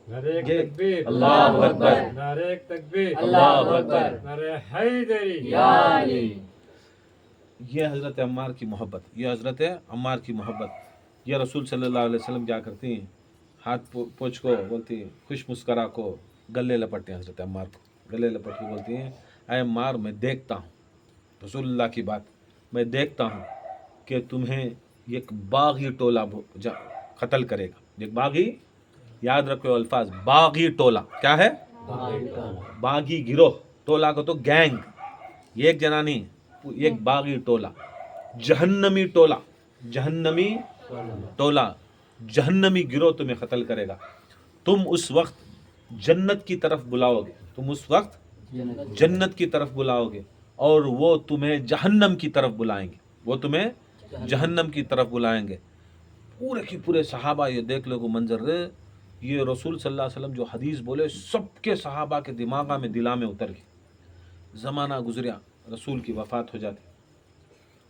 नारे तकबीर, अल्लाहु अकबर, नारे तकबीर, अल्लाहु अकबर, नारे हैदरी, या अली। ये हज़रत अम्मार की मोहब्बत, ये हज़रत अम्मार की मोहब्बत। ये रसूल सल्लल्लाहु अलैहि वसल्लम क्या करती हैं, हाथ पोंछ को बोलती खुश मुस्करा को गले लपटते हैं, हज़रत अम्मार को गले लपट के बोलती हैं ऐ अम्मार मैं देखता हूँ, रसूलुल्लाह की बात, मैं देखता हूँ कि तुम्हें एक बागी टोला कत्ल करेगा। एक बागी, याद रखो अल्फाज, बागी टोला क्या है, बागी गिरोह, टोला को तो गैंग, एक जना नहीं, एक बागी टोला, जहन्नमी टोला, जहन्नमी टोला, जहन्नमी गिरोह तुम्हें कत्ल करेगा। तुम उस वक्त जन्नत की तरफ बुलाओगे, तुम उस वक्त जन्नत की तरफ बुलाओगे और वो तुम्हें जहन्नम की तरफ बुलाएंगे, वो तुम्हें जहन्नम की तरफ बुलाएंगे। पूरे की पूरे सहाबा, ये देख लो मंजर, ये रसूल सल्लल्लाहु अलैहि वसल्लम जो हदीस बोले सबके सहाबा के दिमागा में दिला में उतर गई। ज़माना गुजरिया, रसूल की वफ़ात हो जाती,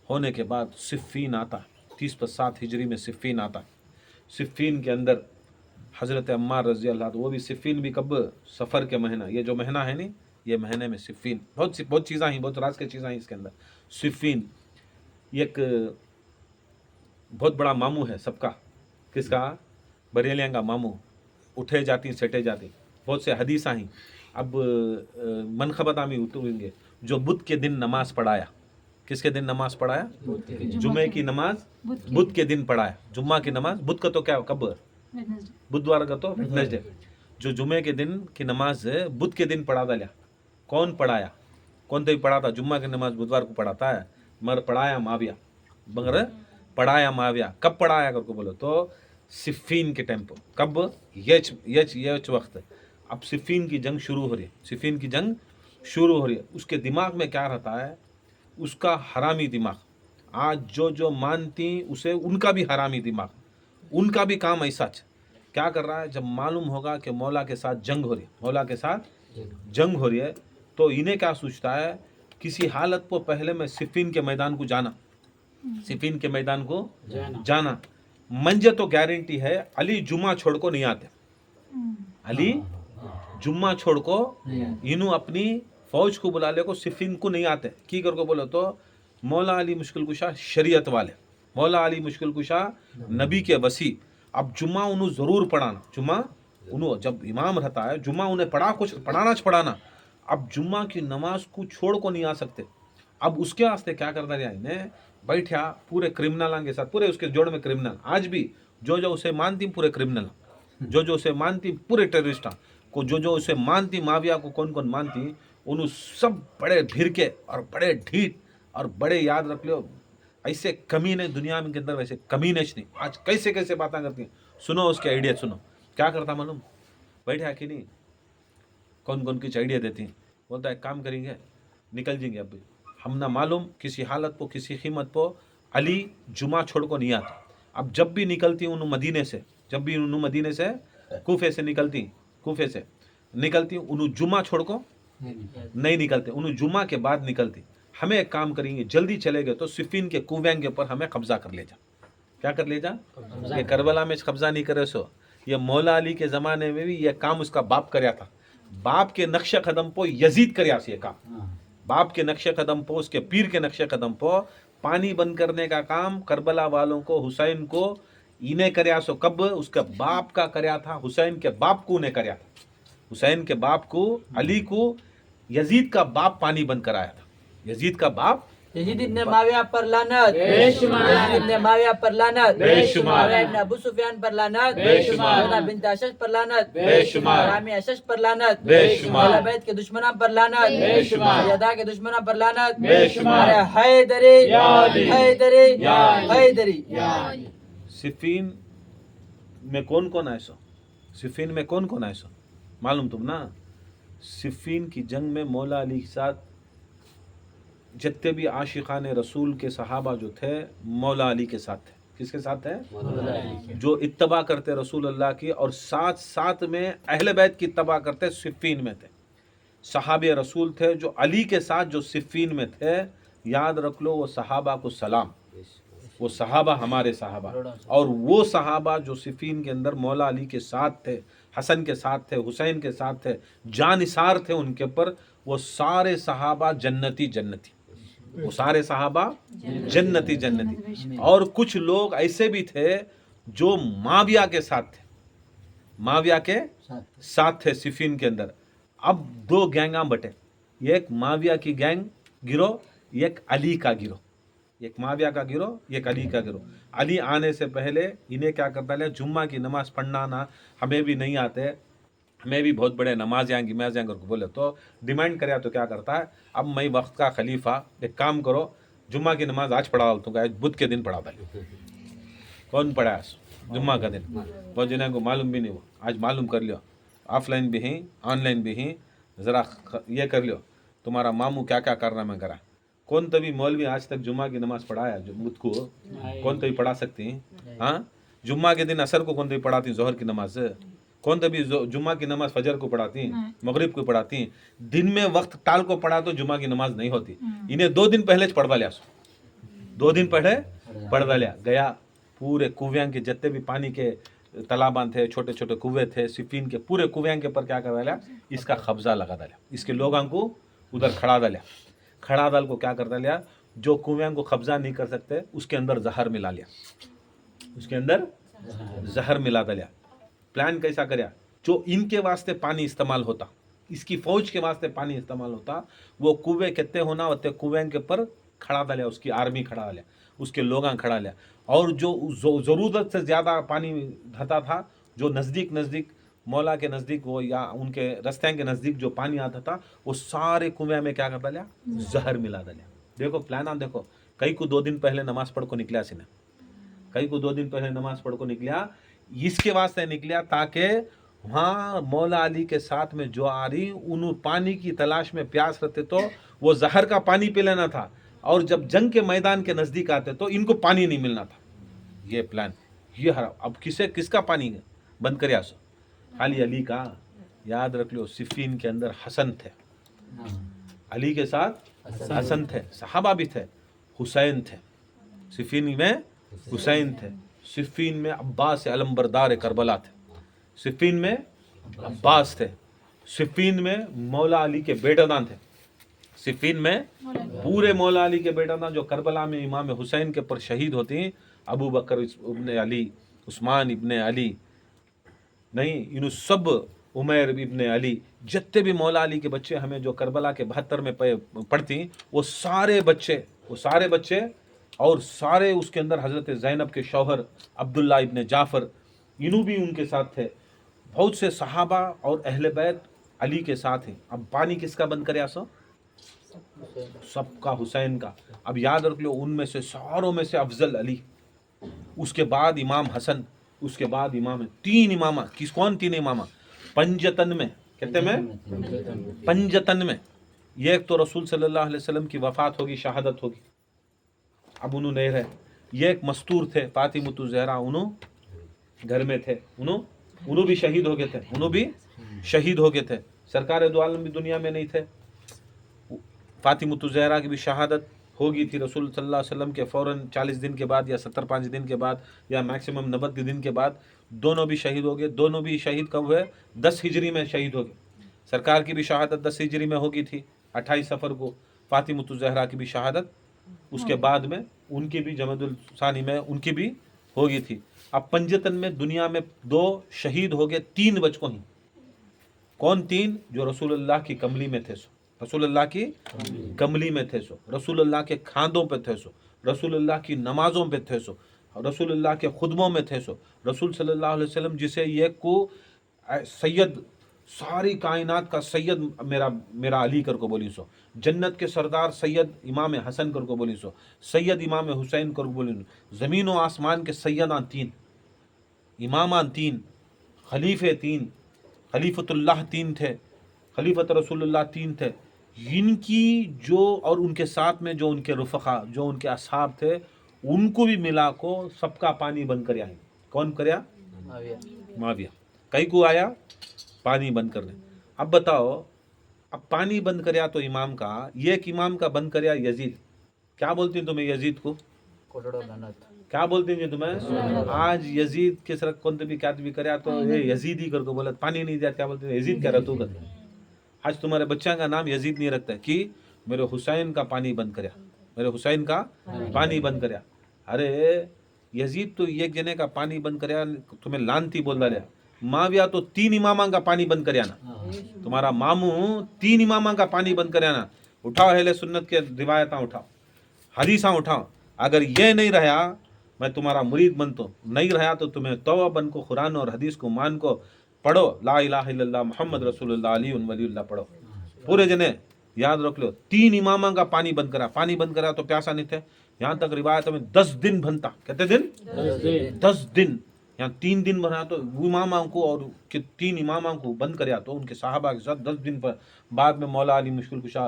होने के बाद सिफ़ीन आता, 30-7 हिजरी में सिफ़ीन आता। सिफ़ीन के अंदर हज़रत अम्मार रज़ी अल्लाह, वो भी सिफ़ीन भी कब, सफ़र के महीना, ये जो महीना है नहीं, ये महीने में सिफ़ीन, बहुत चीज़ें हैं, बहुत राज की चीज़ें हैं इसके अंदर। सिफ़ीन एक बहुत बड़ा मामू है सबका, किसका, बरेलियां का मामू, उठे जाती सेटे जाती, बहुत से हदीस आई। अब मनखबता में उतरेंगे, जो बुध के दिन नमाज पढ़ाया, किसके दिन नमाज पढ़ाया, जुमे की नमाज बुध के दिन पढ़ाया। जुम्मा की नमाज, बुध का तो क्या कब, बुधवार का तो वेडनेसडे, जो जुमे के दिन की नमाज बुध के दिन पढ़ा डाला। कौन पढ़ाया, कौन तो पढ़ाता, जुम्मा की नमाज बुधवार को पढ़ाता है, मगर पढ़ाया माविया, मगर पढ़ाया माविया। कब पढ़ाया करके बोलो तो सिफ़ीन के टाइम पर, कब, यच वक्त। अब सिफ़ीन की जंग शुरू हो रही है, सिफ़ीन की जंग शुरू हो रही है। उसके दिमाग में क्या रहता है, उसका हरामी दिमाग, आज जो मानती उसे उनका भी हरामी दिमाग, उनका भी काम ऐसा क्या कर रहा है। जब मालूम होगा कि मौला के साथ जंग हो रही है, मौला के साथ जंग हो रही है, तो इन्हें क्या सोचता है, किसी हालत को पहले मैं सिफीन के मैदान को जाना, सिफीन के मैदान को जाना। मंजे तो गारंटी है अली जुम्मा छोड़ को नहीं आते, अली जुम्मा छोड़ को इन्हों अपनी फौज को बुला ले को सिफीन को नहीं आते। की करके बोलो तो मौला अली मुश्किल कुशा शरीयत वाले, मौला अली मुश्किल कुशा नबी के वसी। अब जुम्मा उन्हों ज़रूर पढ़ाना, जुम्मा उन्हों जब इमाम रहता है जुम्मा उन्हें पढ़ाना। अब जुम्मा की नमाज को छोड़ को नहीं आ सकते। अब उसके वास्ते क्या करता रहा, इन्हें बैठा पूरे क्रिमिनलों के साथ, पूरे उसके जोड़ में क्रिमिनल, आज भी जो उसे मानती पूरे क्रिमिनल, जो उसे मानती पूरे टेररिस्ट को, जो उसे मानती माविया को कौन कौन मानती, उन्होंने सब बड़े भिरके और बड़े ढीठ और बड़े, याद रख लो ऐसे कमीने दुनिया में के अंदर वैसे कमीने नहीं। आज कैसे कैसे बातें करती हैं, सुनो उसके आइडिया सुनो। क्या करता मालूम, बैठा कि नहीं, कौन कौन की आइडिया देती हैं। बोलता है काम करेंगे निकल जाएंगे, अब हम ना मालूम किसी हालत को किसी कीमत को अली जुमा छोड़ को नहीं आता। अब जब भी निकलती उन्होंने मदीने से, जब भी उन्होंने मदीने से कूफे से निकलती, कूफे से निकलती उन्होंने जुमा छोड़ को नहीं निकलते, उन्होंने जुमा के बाद निकलती। हमें एक काम करेंगे, जल्दी चले गए तो सिफीन के कुएं के ऊपर हमें कब्जा कर ले जा। क्या कर ले जा, ये करबला में कब्जा नहीं करे सो, ये मौला अली के ज़माने में भी ये काम उसका बाप कराया था। बाप के नक्शे कदम पो यजीद कराया ये काम, बाप के नक्शे कदम पो, उसके पीर के नक्शे कदम पो पानी बंद करने का काम करबला वालों को, हुसैन को इन्हें कराया सो। कब उसके बाप का कराया था, हुसैन के बाप को उन्हें कराया था, हुसैन के बाप को, अली को यजीद का बाप पानी बंद कराया था। यजीद का बाप, यजीद इब्न माविया पर लानत, बेशुमार। यजीद इब्न माविया पर लानत, बेशुमार। मुआविया इब्न अबू सुफियान पर लानत, बेशुमार। ज़ैनब बिन्त अशश पर लानत, बेशुमार। रामी अशश पर लानत, बेशुमार। अहले बैत के दुश्मनों पर लानत, बेशुमार। सैयदा के दुश्मनों पर लानत, बेशुमार। अरे हैदरी या अली। हैदरी या अली। हैदरी। सिफीन में कौन कौन आए सो, सिफीन में कौन कौन आए सो मालूम तुम ना। सिफीन की जंग में मौला अली के साथ जितने भी आशिकान रसूल के सहाबा जो थे मौला अली के साथ थे। किसके साथ थे, जो इत्तबा करते रसूल अल्लाह की, और साथ साथ में अहले बैत की इत्तबा करते सिफीन में थे। सहाबे रसूल थे जो अली के साथ जो सिफीन में थे, याद रख लो वो सहाबा को सलाम, वो सहाबा हमारे सहाबा। और वो सहाबा जो सिफीन के अंदर मौला अली के साथ थे, हसन के साथ थे, हुसैन के साथ थे, जानिसार थे उनके ऊपर, वो सारे सहाबा जन्नती जन्नती, वो सारे सहाबा जन्नती जन्नती। और कुछ लोग ऐसे भी थे जो माविया के साथ थे, माविया के साथ थे सिफीन के अंदर। अब दो गैंगा बटे, एक माविया की गैंग गिरो, एक अली का गिरो, एक माविया का गिरो, एक अली का गिरो। अली आने से पहले इन्हें क्या करता है, जुम्मा की नमाज पढ़ना ना हमें भी नहीं आते, हमें भी बहुत बड़े नमाज आएंगी मैं जाएंगे बोले तो डिमांड करे तो क्या करता है, अब मैं वक्त का खलीफा, एक काम करो जुम्मा की नमाज आज पढ़ा तो क्या बुध के दिन पढ़ा डाली। कौन पढ़ा जुम्मा का दिन, बहुत जिन्हें को मालूम भी नहीं हुआ, आज मालूम कर लियो, ऑफलाइन भी ही ऑनलाइन भी ही, ज़रा ये कर लियो तुम्हारा मामू क्या क्या करना मैं करा। कौन तभी मौलवी आज तक जुम्मा की नमाज पढ़ाया जो बुध को, कौन तभी पढ़ा सकती हैं। हाँ, जुम्मा के दिन असर को कौन तभी पढ़ाती, जोहर की नमाज कौन तभी जुम्मा की नमाज फजर को पढ़ाती, मगरिब को पढ़ाती। दिन में वक्त टाल को पढ़ा तो जुम्मा की नमाज नहीं होती। इन्हें 2 दिन पहले पढ़वा लिया, 2 दिन पहले पढ़वा लिया गया। पूरे कुएं के जितने भी पानी के तालाबां थे, छोटे छोटे कुएं थे सिफीन के, पूरे कुएं के ऊपर क्या करवा लिया, इसका कब्जा लगा डाला, इसके लोगों को उधर खड़ा डाला, खड़ा डाल को क्या करता लिया, जो कुएं को कब्जा नहीं कर सकते उसके अंदर जहर मिला लिया, उसके अंदर जहर मिला डाला। प्लान कैसा करया, जो इनके वास्ते पानी इस्तेमाल होता, इसकी फौज के वास्ते पानी इस्तेमाल होता, वो कुएं कितने होना होते कुएं के ऊपर खड़ा डाला, उसकी आर्मी खड़ा डाला, उसके लोग खड़ा लिया। और जो ज़रूरत से ज़्यादा पानी रहता था, जो नज़दीक मौला के नज़दीक वो या उनके रस्ते के नज़दीक जो पानी आता था, वो सारे कुएं में क्या करता लिया, जहर मिला डाला। देखो प्लान आप देखो, कई को 2 दिन पहले नमाज पढ़ को निकला सीने, कई को 2 दिन पहले नमाज पढ़ को निकला, इसके वास्ते निकला ताकि वहाँ मौला अली के साथ में जो आ रही उन पानी की तलाश में प्यास रहते तो वो जहर का पानी पी लेना था, اور جب جنگ کے میدان کے نزدیک آتے تو ان کو پانی نہیں ملنا تھا. یہ پلان یہ اب کس کا پانی بند کریا سو خالی علی کا. یاد رکھ لو صفین کے اندر حسن تھے, علی کے ساتھ حسن تھے, صحابہ بھی تھے, حسین تھے, صفین میں حسین تھے, صفین میں عباس علمبردار کربلا تھے, صفین میں عباس تھے, صفین میں مولا علی کے بیٹا دان تھے, صفین میں پورے مولا علی کے بیٹا دان جو کربلا میں امام حسین کے پر شہید ہوتے ہیں, ابو بکر ابن علی, عثمان ابن علی, نہیں انہوں سب, عمیر ابن علی, جتنے بھی مولا علی کے بچے ہمیں جو کربلا کے 72 میں پڑھتی ہیں وہ سارے بچے اور سارے اس کے اندر حضرت زینب کے شوہر عبداللہ ابن جعفر انہوں بھی ان کے ساتھ تھے. بہت سے صحابہ اور اہل بیت علی کے ساتھ ہیں. اب پانی کس کا بند کریا سو؟ سب کا, حسین کا. اب یاد رکھ لو ان میں سے ساروں میں سے افضل علی, اس کے بعد امام حسن, اس کے بعد امام, 3 امامہ. کون 3 امامہ؟ پنجتن میں, کہتے میں پنجتن میں. یہ ایک تو رسول صلی اللہ علیہ وسلم کی وفات ہوگی, شہادت ہوگی, اب انہوں نہیں رہے. یہ ایک مستور تھے فاطمۃ الزہرا, انہوں گھر میں تھے, انہوں بھی شہید ہو گئے تھے, سرکار دو عالم بھی دنیا میں نہیں تھے. فاطمۃ الزہرا کی بھی شہادت ہو گئی تھی رسول صلی اللہ علیہ وسلم کے فوراً 40 دن کے بعد یا 70 دن کے بعد یا میکسیمم 90 دن کے بعد. دونوں بھی شہید ہو گئے. دونوں بھی شہید کب ہوئے؟ 10 ہجری میں شہید ہو گئے. سرکار کی بھی شہادت 10 ہجری میں ہو گئی تھی 28 صفر کو. فاطمۃ الزہرا کی بھی شہادت اس کے بعد میں, ان کی بھی جمادی الثانی میں ان کی بھی ہو گئی تھی. اب پنجتن میں دنیا میں 2 شہید ہو گئے, 3 بچ کو ہی. کون 3؟ جو رسول اللہ کی کملی میں تھے سو, رسول اللہ کی کملی میں تھے سو, رسول اللہ کے کھاندوں پہ تھے سو, رسول اللہ کی نمازوں پہ تھے سو, رسول اللہ کے خطبوں میں تھے سو. رسول صلی اللہ علیہ وسلم جسے یہ کو سید, ساری کائنات کا سید میرا علی کر کو بولی سو, جنت کے سردار سید امام حسن کر کو بولی سو, سید امام حسین کر کو بولی سو. زمین و آسمان کے سیدان 3, امامان 3, خلیفے 3, خلیفۃ اللہ 3 تھے, خلیفۃ رسول اللہ 3 تھے. ان کی جو اور ان کے ساتھ میں جو ان کے رفقا, جو ان کے اصحاب تھے, ان کو بھی ملا کو سب کا پانی بند کریا ہے. کون کریا؟ معاویہ. کئی کو آیا پانی بند کرنے. اب بتاؤ, اب پانی بند کریا تو امام کا, یہ ایک امام کا بند کریا یزید. کیا بولتی ہیں تمہیں یزید کو؟ کیا بولتے ہیں تمہیں؟ آج یزید کس رکھ کون بھی کیا بھی کریا تو یہ یزید ہی کر کو بولا, پانی نہیں دیا, کیا بولتے ہیں یزید کہہ رہا تو کرتے. آج تمہارے بچہ کا نام یزید نہیں رکھتا ہے کہ میرے حسین کا پانی بند کریا, میرے حسین کا پانی بند کریا. ارے یزید تو ایک جنے کا پانی بند کریا, تمہیں لانتی بول رہا. معاویہ تو 3 امامہ کا پانی بند کریا نا, تمہارا ماموں 3 امامہ کا پانی بند کریا نا. اٹھاؤ اہل سنت کے روایتاں اٹھاؤ, حدیثاں اٹھاؤ. اگر یہ نہیں رہا میں تمہارا مرید بنتا ہوں, نہیں رہا تو تمہیں توبہ بن کو قرآن اور حدیث کو مان کو پڑھو, لا الہ الا اللہ محمد رسول اللہ علی ولی اللہ پڑھو. پورے جنے یاد رکھ لو 3 امامہ کا پانی بند کرا. پانی بند کرا تو پیاسا نہیں تھے, یہاں تک روایت میں 10 دن بنتا. کہتے دن 10 دن, یہاں 3 دن بنا تو امامہ کو اور 3 امامہ کو بند کریا تو ان کے صحابہ کے ساتھ 10 دن پر. بعد میں مولا علی مشکل کشا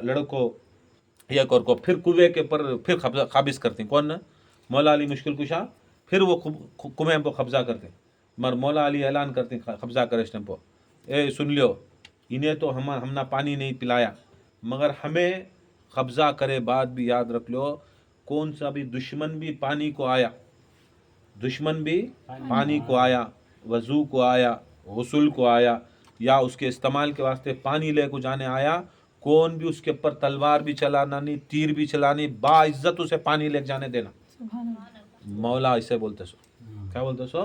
لڑکو یہ کر کو پھر کنویں کے پر پھر قابض کرتے ہیں. کون نا؟ مولا علی مشکل کشا. پھر وہ کنویں پہ قبضہ کرتے ہیں, مگر مولا علی اعلان کرتے ہیں قبضہ کرے اس ٹائم پہ, اے سن لیو, انہیں تو ہم نے پانی نہیں پلایا, مگر ہمیں قبضہ کرے بعد بھی یاد رکھ لو کون سا بھی دشمن بھی پانی کو آیا, دشمن بھی پانی کو آیا, وضو کو آیا, غسل کو آیا, یا اس کے استعمال کے واسطے پانی لے کو جانے آیا, کون بھی اس کے اوپر تلوار بھی چلانا نہیں, تیر بھی چلانی, باعزت اسے پانی لے جانے دینا. مولا اسے بولتے سو, کیا بولتے سو؟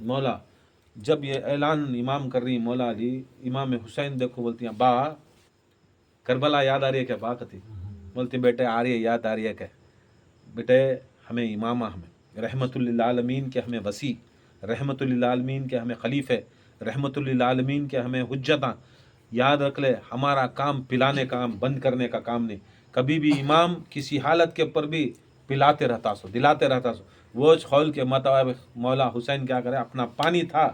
مولا. جب یہ اعلان امام کر رہی مولا علی, امام حسین دیکھو بولتی ہیں با کربلا یاد آ رہی ہے کیا؟ با کہتی بولتی بیٹے آ رہی ہے, یاد آ رہی ہے کہ بیٹے ہمیں امامہ, ہمیں رحمت للعالمین کے ہمیں وسیع, رحمت للعالمین کے ہمیں خلیفے, رحمت للعالمین کے ہمیں حجتاں. یاد رکھ لے ہمارا کام پلانے کا کام, بند کرنے کا کام نہیں. کبھی بھی امام کسی حالت کے اوپر بھی پلاتے رہتا سو, دلاتے رہتا سو. وہ خول کے مطابق مولا حسین کیا کرے, اپنا پانی تھا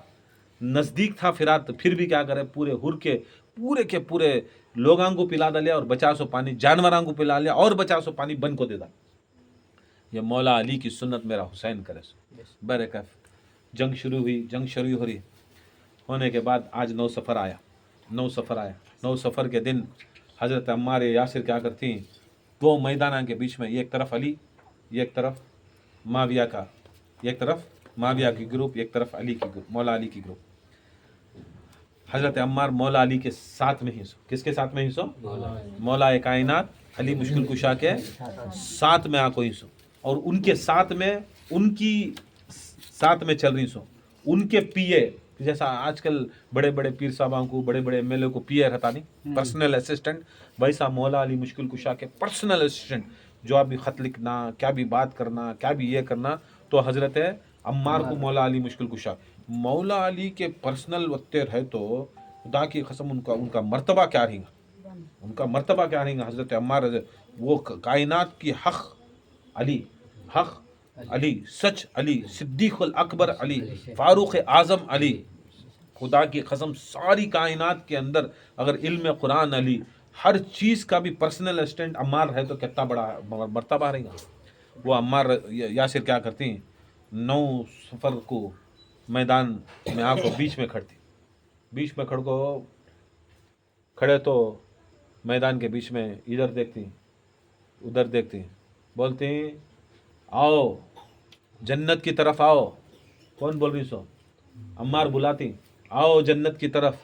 نزدیک تھا فرات, پھر بھی کیا کرے پورے ہر کے پورے लोगों को पिला डालिया और बचा सो पानी जानवरों को पिला लिया और बचा सो पानी बन को दे दा। ये मौला अली की सुन्नत मेरा हुसैन करे सो। बरकत जंग शुरू हुई, जंग शुरू हो रही होने के बाद आज 9 सफ़र आया। 9 सफ़र के दिन हज़रत अम्मार यासिर क्या करती, दो मैदान के बीच में, एक तरफ अली, एक तरफ माविया का, एक तरफ माविया की ग्रुप, एक तरफ अली की ग्रुप, मौला अली की ग्रुप। हज़रत अम्मार मौला अली के साथ में ही सो। किसके साथ में ही सो? मौला कायनात अली मुश्किल कुशा के साथ में आको ही सो, और उनके साथ में, उनकी साथ में चल रही सो। उनके पिए, जैसा आजकल बड़े बड़े पीर साहबां को, बड़े बड़े एमएलए को पिए रहता नहीं, पर्सनल असिस्टेंट, वैसा मौला अली मुश्किल कुशा के पर्सनल असिस्टेंट, जो आप भी ख़त लिखना, क्या भी बात करना, क्या भी ये करना, तो हज़रत अम्मार को मौला अली मुश्किल कुशा, मौला अली के पर्सनल वक्ते रहे तो खुदा की कसम उनका मर्तबा क्या रहेगा, उनका मर्तबा क्या रहेगा। हज़रत अम्मार वो कायनात की हक़ अली, सच अली, सिद्दीक़ुल अकबर अली, फ़ारूक़ आज़म अली, खुदा की कसम सारी कायनात के अंदर अगर इल्म कुरान अली, हर चीज़ का भी पर्सनल असिस्टेंट अम्मार है तो कितना बड़ा मर्तबा रहेगा। वो अम्मार यासिर क्या करती, 9 सफ़र को मैदान में आको बीच में खड़ती, बीच में खड़े तो मैदान के बीच में इधर देखती उधर देखती, बोलती आओ जन्नत की तरफ आओ। कौन बोल रही सो? अम्मार बुलाती, आओ जन्नत की तरफ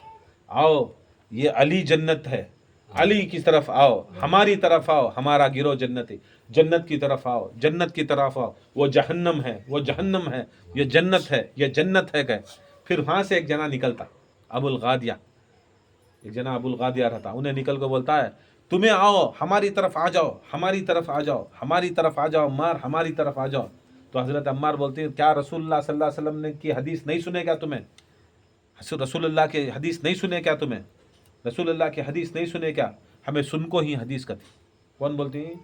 आओ, ये अली जन्नत है, अली की तरफ आओ, हमारी तरफ आओ, हमारा गिरो जन्नती, जन्नत की तरफ आओ, जन्नत की तरफ आओ, वो जहन्नम है, वो जहन्नम है, ये जन्नत है, ये जन्नत है। गए फिर वहाँ से एक जना निकलता, अबुल गादिया, एक जना अबुल गादिया रहता, उन्हें निकल कर बोलता है, तुम्हें आओ, हमारी तरफ आ जाओ, हमारी तरफ आ जाओ, हमारी तरफ आ जाओ अम्मार, हमारी तरफ आ जाओ। तो हज़रत अम्मार बोलती है, क्या रसूलुल्लाह सल्लल्लाहु अलैहि वसल्लम ने की हदीस नहीं सुने क्या तुम्हें? रसूलुल्लाह के हदीस नहीं सुने क्या तुम्हें? रसूलुल्लाह की हदीस नहीं सुने क्या? हमें सुन को ही हदीस का थी। कौन बोलती है?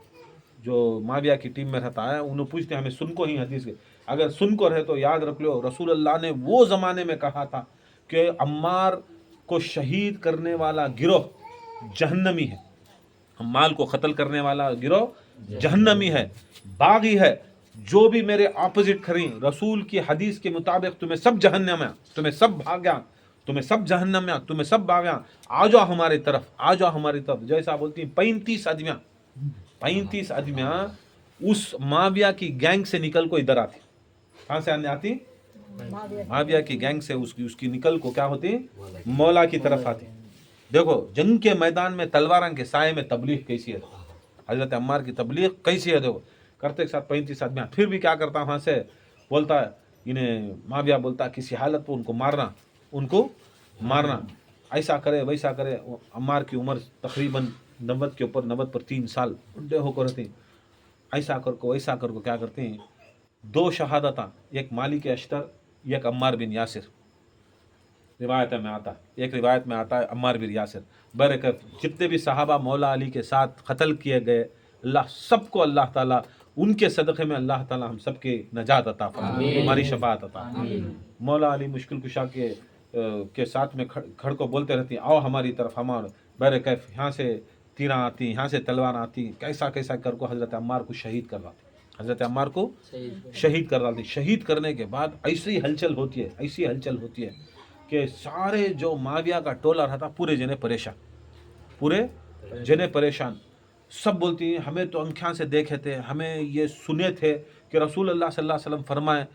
जो माविया की टीम में रहता है, उन्हें पूछते हैं हमें सुन को ही हदीस के। अगर सुन को रहे तो याद रख लो, रसूलुल्लाह ने वो ज़माने में कहा था कि अम्मार को शहीद करने वाला गिरोह जहन्नमी है, अम्मार को कत्ल करने वाला गिरोह जहन्नमी है, बागी है। जो भी मेरे ऑपोजिट खड़ी, रसूल की हदीस के मुताबिक तुम्हें सब जहन्नम है, तुम्हें सब भाग्या, तुम्हें सब जहन्नम में, तुम्हें सब भाग्या, आ जाओ हमारी तरफ, आ जाओ हमारी तरफ। जैसा बोलती हैं 35 आदमियाँ उस माविया की गैंग से निकल को इधर आती। कहाँ से आती? माविया की गैंग से उसकी निकल को क्या होती, मौला की तरफ आती। देखो जंग के मैदान में तलवार के साये में तबलीग कैसी है, हज़रत अम्मार की तबलीग कैसी है। देखो करते एक साथ 35 आदमियाँ, फिर भी क्या करता वहाँ से बोलता है, इन्हें माविया बोलता किसी हालत पर उनको मारना, ऐसा करे वैसा करे। अम्मार की उम्र तकरीबन 90 के ऊपर, 90 पर 3 साल बुढ़े होकर रहती, ऐसा कर को वैसा कर को क्या करती हैं, 2 शहादता, एक मालिक अश्तर, एक अम्मार बिन यासिर। रिवायत में आता, एक रिवायत में आता है अम्मार बिन यासिर। बरकत जितने भी सहाबा मौला अली के साथ कत्ल किए गए, अल्लाह सबको, अल्लाह ताला उनके सदक़े में अल्लाह ताला हम सबके नजात अता फरमाए, हमारी शफाअत अता। मौला अली मुश्किल कुशा के साथ में खड़ को बोलते रहती, आओ हमारी तरफ, हमारे बरकत यहाँ से तीरा आती, यहाँ से तलवार आती, कैसा कैसा कर को हज़रत अम्मार को शहीद कर डालती, हज़रत अम्मार को शहीद कर डालती। शहीद करने के बाद ऐसी हलचल होती है, ऐसी हलचल होती है कि सारे जो माविया का टोला रहता पूरे जने परेशान, सब बोलती हैं हमें तो आँखों से देखे थे, हमें ये सुने थे कि रसूलुल्लाह सल्लल्लाहु अलैहि वसल्लम फरमाए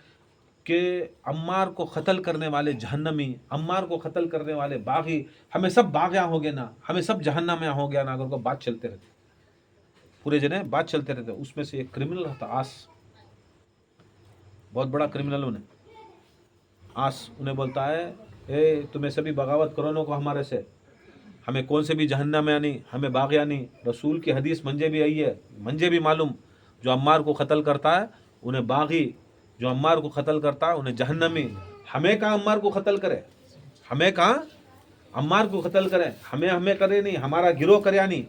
कि अम्मार को कत्ल करने वाले जहन्नमी, अम्मार को कत्ल करने वाले बागी, हमें सब बागियाँ हो गए ना, हमें सब जहन्नम में हो गया ना। अगर को बात चलते रहते, पूरे जने बात चलते रहते। उसमें से एक क्रिमिनल रहता आस, बहुत बड़ा क्रिमिनल उन्हें बोलता है, ए तुम्हें सभी बगावत करो नो को हमारे से, हमें कौन से भी जहन्नम में आनी, हमें बागिया नहीं। रसूल की हदीस मंजे भी आई है, मंजे भी मालूम, जो अम्मार को कत्ल करता है उन्हें बागी, जो अम्मार को कत्ल करता है उन्हें जहन्नमी। हमें कहाँ अम्मार को कत्ल करे, हमें कहाँ अम्मार को कत्ल करे, हमें करे नहीं, हमारा गिरोह करे नहीं,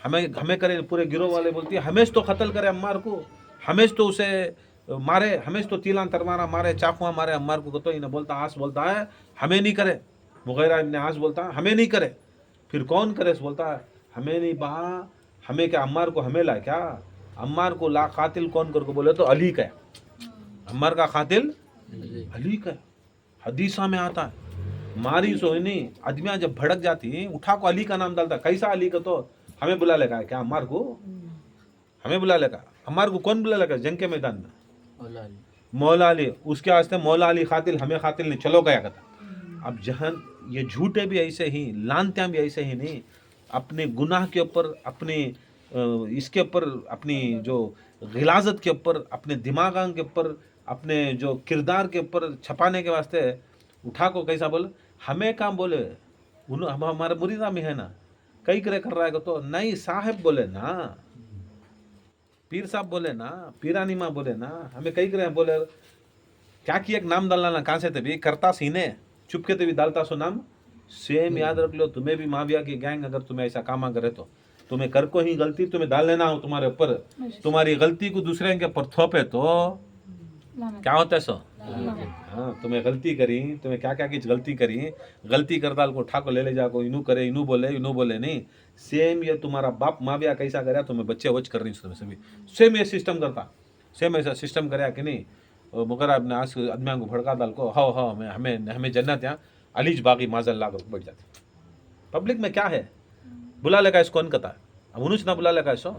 हमें करे। पूरे गिरोह वाले बोलती है हमें तो कत्ल करे अम्मार को, हमें तो उसे मारे, हमें तो तीलान तरवाना मारे, चाकुआ मारे अम्मार को। तो इन्हें बोलता आस बोलता है हमें नहीं करे, मुगैरा इब्न आस बोलता है हमें नहीं करे। پھر کون کرے؟ بولتا ہے ہمیں نہیں بہا، ہمیں کیا عمار کو ہمیں لا کیا؟ عمار کو لا قاتل کون کر کو بولے تو علی کا ہے، عمار کا قاتل علی کا ہے، حدیثہ میں آتا ہے۔ ماری سو نہیں آدمیاں جب بھڑک جاتی ہیں اٹھا کو علی کا نام ڈالتا، کیسا علی کا؟ تو ہمیں بلا لے گا کیا عمار کو؟ ہمیں بلا لے گا؟ عمار کو کون بلا لے گا جنگ کے میدان میں؟ مولا علی، اس کے واسطے مولا علی قاتل، ہمیں قاتل نہیں، چلو گیا کہتا۔ اب جہاں یہ جھوٹے بھی ایسے ہی، لانتیاں بھی ایسے ہی نہیں، اپنے گناہ کے اوپر، اپنے اس کے اوپر، اپنی جو غلاظت کے اوپر، اپنے دماغاں کے اوپر، اپنے جو کردار کے اوپر چھپانے کے واسطے اٹھا کو کیسا بولے ہمیں کام بولے، ہمارے مریدہ میں ہے نا کئی کرے کر رہا ہے تو نہیں، صاحب بولے نا، پیر صاحب بولے نا، پیرانی ماں بولے نا، ہمیں کئی کرے بولے کیا ایک نام ڈالنا کہاں سے تبھی کرتا سینے چپ کے تبھی ڈالتا سو نام سیم یاد رکھ لو، تمہیں بھی معاویہ کی گینگ اگر تمہیں ایسا کام کرے تو تمہیں کر کو ہی غلطی تمہیں ڈال لینا ہو تمہارے اوپر، تمہاری غلطی کو دوسرے کے اوپر تھوپے تو کیا ہوتا ہے سو؟ ہاں تمہیں غلطی کری، تمہیں کیا کچھ غلطی کری، غلطی کر ڈال کو اٹھا کو لے جا کو انو کرے، انو بولے نہیں، سیم یہ تمہارا باپ معاویہ کیسا کریا تمہیں بچے وچ کر رہی سبھی سیم یہ سسٹم کرتا، سیم ایسا سسٹم کریا کہ نہیں، مگر اپنے آدمیاں کو بھڑکا ڈال کو ہاؤ ہمیں جنت یہاں علیج باغی معاذ اللہ کو بیٹھ جاتے۔ پبلک میں کیا ہے بلا لگا اس کون کتا ہے، اب انوچ نہ بلا لگا اسو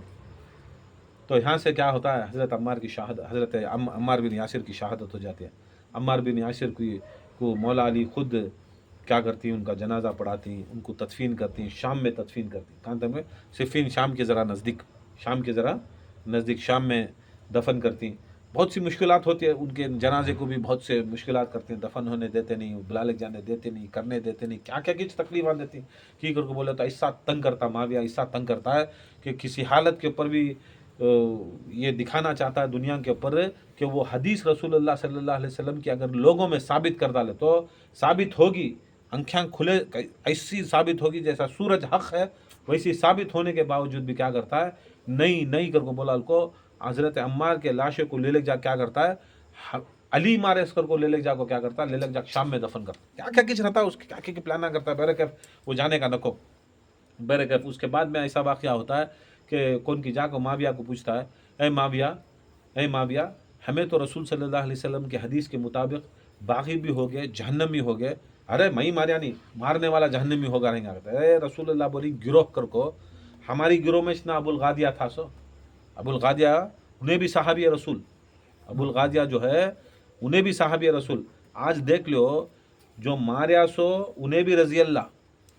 تو یہاں سے کیا ہوتا ہے؟ حضرت عمار کی شہادت، حضرت عمار بن یاسر کی شہادت ہو جاتی ہے۔ عمار بن یاسر کو مولا علی خود کیا کرتی ہیں، ان کا جنازہ پڑھاتی ہیں، ان کو تدفین کرتی ہیں، شام میں تدفین کرتی ہیں، کہاں تک میں صفین شام کے ذرا نزدیک شام میں دفن کرتی ہیں۔ بہت سی مشکلات ہوتی ہے، ان کے جنازے کو بھی بہت سے مشکلات کرتے ہیں، دفن ہونے دیتے نہیں، بلا لے جانے دیتے نہیں، کرنے دیتے نہیں، کیا کچھ تکلیفات دیتی ہیں۔ کی کر کو بولے تو ایسا تنگ کرتا معاویہ، ایسا تنگ کرتا ہے کہ کسی حالت کے اوپر بھی یہ دکھانا چاہتا ہے دنیا کے اوپر کہ وہ حدیث رسول اللہ صلی اللہ علیہ وسلم کی اگر لوگوں میں ثابت کر ڈالے تو ثابت ہوگی، آنکھیں کھلے ایسی ثابت ہوگی جیسا سورج حق ہے، ویسی ثابت ہونے کے باوجود بھی کیا کرتا ہے، نہیں کر کو بولا کو حضرت عمار کے لاشے کو لے جا کیا کرتا ہے، علی مارے اس کو لے جا کو کیا کرتا ہے، لے جا شام میں دفن کرتا، کیا کچھ رہتا ہے اس کیا پلانا کرتا ہے، بہرکیف وہ جانے کا نکو بہرکیف۔ اس کے بعد میں ایسا واقعہ ہوتا ہے کہ کون کی جا کو معاویہ کو پوچھتا ہے، اے معاویہ ہمیں تو رسول صلی اللہ علیہ وسلم کے حدیث کے مطابق باغی بھی ہو گئے، جہنمی ہو گئے، ارے میں ماریا نہیں، مارنے والا جہنمی ہوگا نہیں گا، اے رسول اللہ بولی گروہ کر کو ہماری گروہ میں اتنا ابو الغادیہ تھا سو، ابو الغادیہ انہیں بھی صحابی رسول، ابو الغادیہ جو ہے انہیں بھی صحابی رسول، آج دیکھ لو جو ماریا سو انہیں بھی رضی اللہ،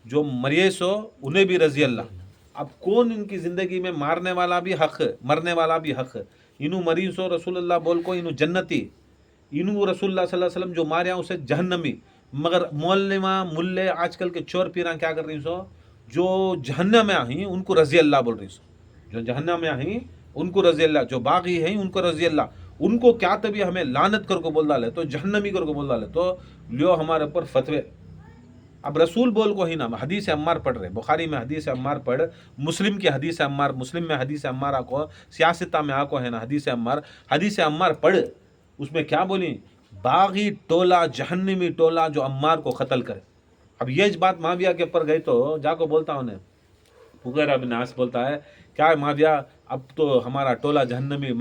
جو مریے سو انہیں بھی رضی اللہ۔ اب کون ان کی زندگی میں مارنے والا بھی حق، مرنے والا بھی حق، انو مری سو رسول اللہ بول کو انو جنتی، انو رسول اللہ صلی اللہ علیہ وسلم جو ماریا اسے جہنمی، مگر مولما ملے آج کل کے چور پیراں کیا کر رہی سو، جو جہنم میں آئیں ان کو رضی اللہ بول رہی سو، جو جہنم میں آئیں ان کو رضی اللہ، جو باغی ہیں ان کو رضی اللہ، ان کو کیا تبھی ہمیں لعنت کر کو بول ڈالے تو جہنمی کر کو بول ڈالے تو لیو ہمارے اوپر فتوے۔ اب رسول بول کو ہی نا حدیث عمار پڑھ رہے، بخاری میں حدیث عمار پڑھ، مسلم کی حدیث عمار، مسلم میں حدیث عمار آکو، سیاستہ میں آکو ہے نا حدیث عمار پڑھ، اس میں کیا بولی، باغی ٹولہ جہنمی ٹولہ جو عمار کو قتل کرے۔ اب یہ بات معاویہ کے اوپر گئی تو جا کو بولتا انہیں وغیرہ بن عاص بولتا ہے کیا معاویہ اب تو ہمارا ٹولہ جہنمی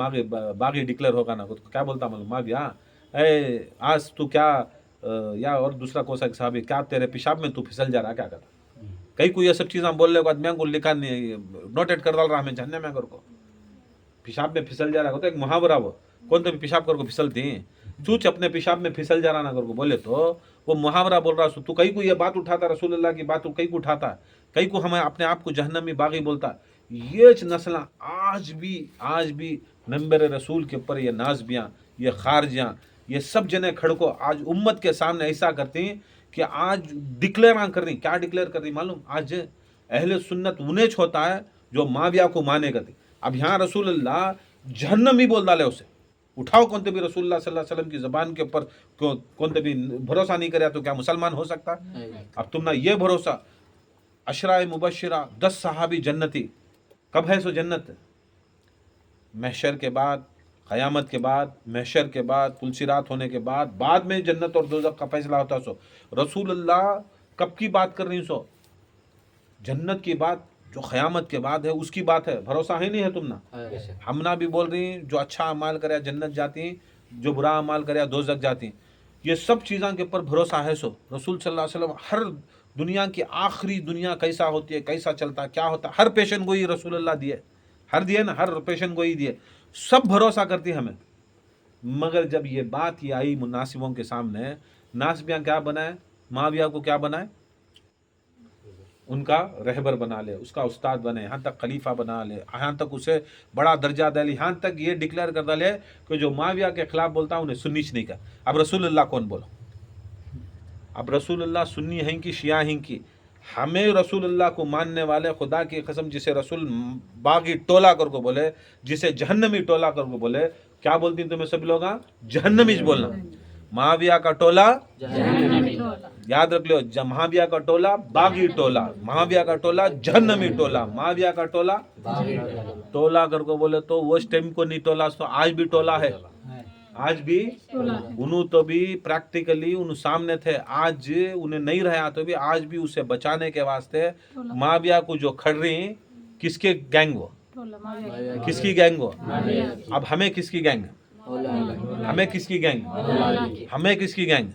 باغی ڈکلیئر ہوگا نا، کیا بولتا معاویہ، اے عاص تو کیا یا اور دوسرا کوسا صحابی کیا تیرے پیشاب میں تو پھسل جا رہا، کیا کرتا کئی کو یہ سب چیزاں بول لے کو آدمیاں کو لکھا نوٹیٹ کر ڈال رہا ہمیں جہنم میں کر کو پیشاب میں پھسل جا رہا، تو ایک محاورہ وہ کون تو بھی پیشاب کر کو پھسلتی ہیں، چوچ اپنے پیشاب میں پھسل جا رہا نہ کر کو بولے تو وہ محاورہ بول رہا، تو کئی کو یہ بات اٹھاتا رسول اللہ کی بات، کئی کو اٹھاتا، کئی کو ہمیں اپنے آپ کو جہنمی باغی بولتا۔ یہ نسلیں آج بھی ممبر رسول کے اوپر یہ نازبیاں، یہ خارجیاں، یہ سب جنے کھڑکو آج امت کے سامنے ایسا کرتی ہیں کہ آج ڈکلیئر کر رہی، کیا ڈکلیئر کر رہی معلوم، آج اہل سنت انہیں ہوتا ہے جو معاویہ کو مانے کرتی۔ اب یہاں رسول اللہ جہنمی بول ڈالے اسے، اٹھاؤ کون بھی رسول اللہ صلی اللہ علیہ وسلم کی زبان کے اوپر کون بھی بھروسہ نہیں کریا تو کیا مسلمان ہو سکتا؟ اب تم نہ یہ بھروسہ، عشرہ مبشرہ 10 صحابی جنتی، کب ہے سو جنت؟ محشر کے بعد، قیامت کے بعد، محشر کے بعد، پلسرات ہونے کے بعد میں جنت اور دوزخ کا فیصلہ ہوتا سو۔ رسول اللہ کب کی بات کر رہی سو؟ जन्नत की बात जो क़यामत के बाद है उसकी बात है, भरोसा है नहीं है तुम ना। हम ना भी बोल रही हैं जो अच्छा अमाल करे जन्नत जाती, जो बुरा अमाल करे दोज़ख जाती, ये सब चीज़ों के ऊपर भरोसा है। सो रसूल सल्लल्लाहु अलैहि वसल्लम हर दुनिया की आखिरी दुनिया कैसा होती है, कैसा चलता है, क्या होता है, हर पेशन गोई रसूलुल्लाह दिए, हर दिए ना, हर पेशन गोई दिए, सब भरोसा करती है हमें। मगर जब ये बात ये आई मुनासिबों के सामने, नासबियाँ क्या बनाए, माविया को क्या बनाए, उनका रहबर बना ले, उसका उस्ताद बने, यहाँ तक खलीफा बना ले, यहाँ तक उसे बड़ा दर्जा दे ले, यहाँ तक ये डिक्लेयर कर डाले कि जो माविया के खिलाफ बोलता है उन्हें सुन्नी नहीं का। अब रसूलुल्लाह कौन बोलो, अब रसूलुल्लाह सुन्नी हैं कि शिया हैं कि, हमें रसूलुल्लाह को मानने वाले खुदा की कसम, जिसे रसूल बागी टोला कर को बोले, जिसे जहन्नमी टोला कर को बोले, क्या बोलती हैं तुम्हें सब लोग, जहन्नमीज बोलना। माविया का टोला, याद रख लो, महाविया का टोला बागी टोला, महाविया का टोला जहन्नमी टोला, महाविया का टोला टोला कर को बोले तो वो टाइम को नहीं टोला, तो आज भी टोला है, आज भी उन्हों तो भी प्रैक्टिकली उन सामने थे, आज उन्हें नहीं रहा तो भी आज भी उसे बचाने के वास्ते माविया को जो खड़ रही, किसके गैंग वो, किसकी गैंग वो, अब हमें किसकी गैंग, हमें किसकी गैंग, हमें किसकी गैंग,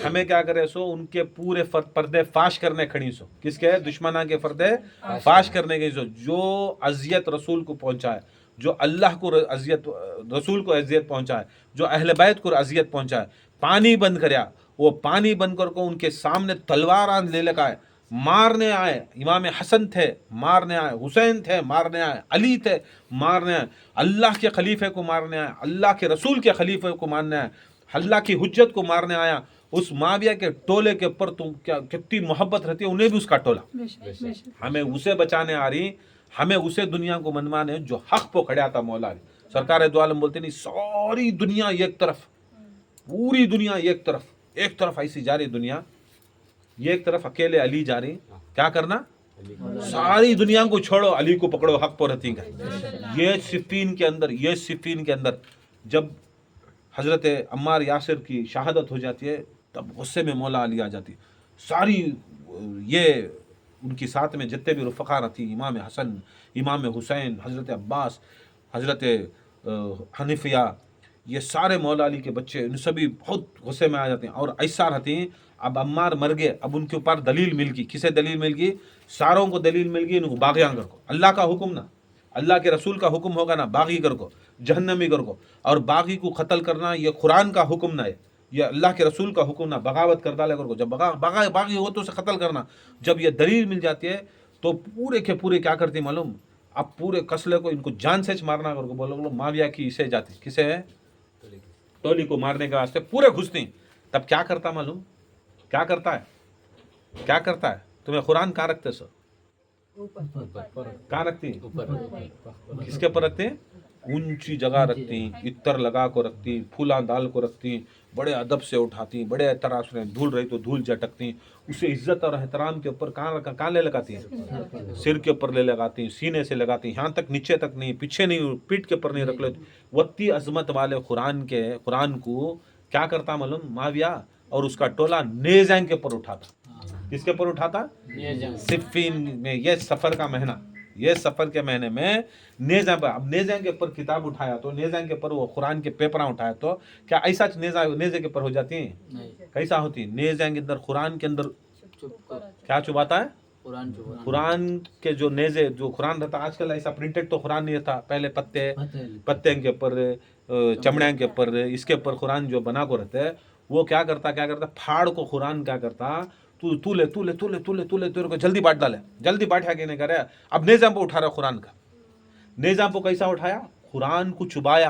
हमें क्या करे सो उनके पूरे पर्दे फाश करने खड़ी सो, किसके दुश्मना के पर्दे फाश करने के, जो अजियत रसूल को पहुंचाए, जो अल्लाह को अजियत, रसूल को अजियत पहुंचाए, जो अहले बैत को अजियत पहुंचाए, पानी बंद करया, वो पानी बंद कर को उनके सामने तलवार ले लगा है, मारने आए, इमाम हसन थे मारने आए, हुसैन थे मारने आए, अली थे मारने आए, अल्लाह के खलीफे को मारने आए, अल्लाह के रसूल के खलीफे को मारने आए, अल्लाह की हुज्जत को मारने आया। उस माविया के टोले के ऊपर तुम क्या कितनी मोहब्बत रहती है, उन्हें भी उसका टोला, हमें उसे बचाने आ रही, हमें उसे दुनिया को मनवाने जो हक पे खड़ा था। मौला सरकार दो आलम बोलते नहीं, सारी दुनिया एक तरफ, पूरी दुनिया एक तरफ ऐसी जा रही दुनिया, ये एक तरफ अकेले अली जा रही, क्या करना, सारी दुनिया को छोड़ो, अली को पकड़ो, हक पर रहती है। ये सिफीन के अंदर जब हजरत अम्मार यासिर की शहादत हो जाती है, तब गुस्से में मौला अली आ जाती, सारी ये उनकी साथ में जितने भी रुफ़क़ा रहती, इमाम हसन, इमाम हुसैन, हजरत अब्बास, हजरत हनीफिया, ये सारे मौला अली के बच्चे, इन सभी बहुत गुस्से में आ जाते हैं। और ऐसा रहती, अब अम्मार मर गए, अब उनके ऊपर दलील मिल गई, किसे दलील मिल गई, सारों को दलील मिल गई, इनको बागियां कर को, अल्लाह का हुक्म ना, अल्लाह के रसूल का हुक्म होगा ना, बागी कर को, जहन्नमी कर को, और बागी को कत्ल करना ये कुरान का हुक्म ना है, ये अल्लाह के रसूल का हुक्म ना, बगावत कर डाले कर को, जब बागी हो तो उसे कत्ल करना। जब ये दलील मिल जाती है तो पूरे के पूरे क्या करती मालूम, अब पूरे कसले को इनको जान से मारना कर को बोलो, माविया की इसे जाती, किसे है, टोली को मारने के वास्ते पूरे घुसती। तब क्या करता मालूम, क्या करता है, क्या करता है, तुम्हें कुरान कहाँ रखते सो, कहाँ रखती, किसके पर रखते, ऊंची जगह रखती, इत्तर लगा को रखती, फूला दाल को रखती, बड़े अदब से उठाती, बड़े एहतराम से, धूल रही तो धूल झटकती, उसे इज्जत और एहतराम के ऊपर कहाँ ले लगाती हैं, सिर के ऊपर ले लगाती, सीने से लगाती, यहाँ तक नीचे तक नहीं, पीछे नहीं, पीठ के ऊपर नहीं रख लेती। वत्ती अजमत वाले कुरान को क्या करता मालूम, माविया और उसका टोला नेज़ैंग के ऊपर उठाता, किसके ऊपर उठाता, सिफ़ीन में, ये सफ़र का महीना, ये सफ़र के महीने में नेज़ैंग पर, अब नेज़ैंग के ऊपर किताब उठाया तो नेज़ैंग के ऊपर वो कुरान के पेपर उठाया तो क्या ऐसा नेज़े के ऊपर हो जाती है, कैसा होती है, नेज़ैंग के अंदर कुरान के अंदर क्या चुबाता है, कुरान के जो नेज़े जो कुरान रहता, आजकल ऐसा प्रिंटेड तो कुरान नहीं था, पहले पत्ते के ऊपर, चमड़े के ऊपर, इसके ऊपर कुरान जो बना को रहते हैं, वो क्या करता फाड़ को कुरान क्या करता, तू ले तेरे को जल्दी बांट डाले, जल्दी बांटा के नहीं करे। अब नेज़ाम पे उठा रहा कुरान का, नेज़ाम पे कैसा उठाया, कुरान को चुबाया,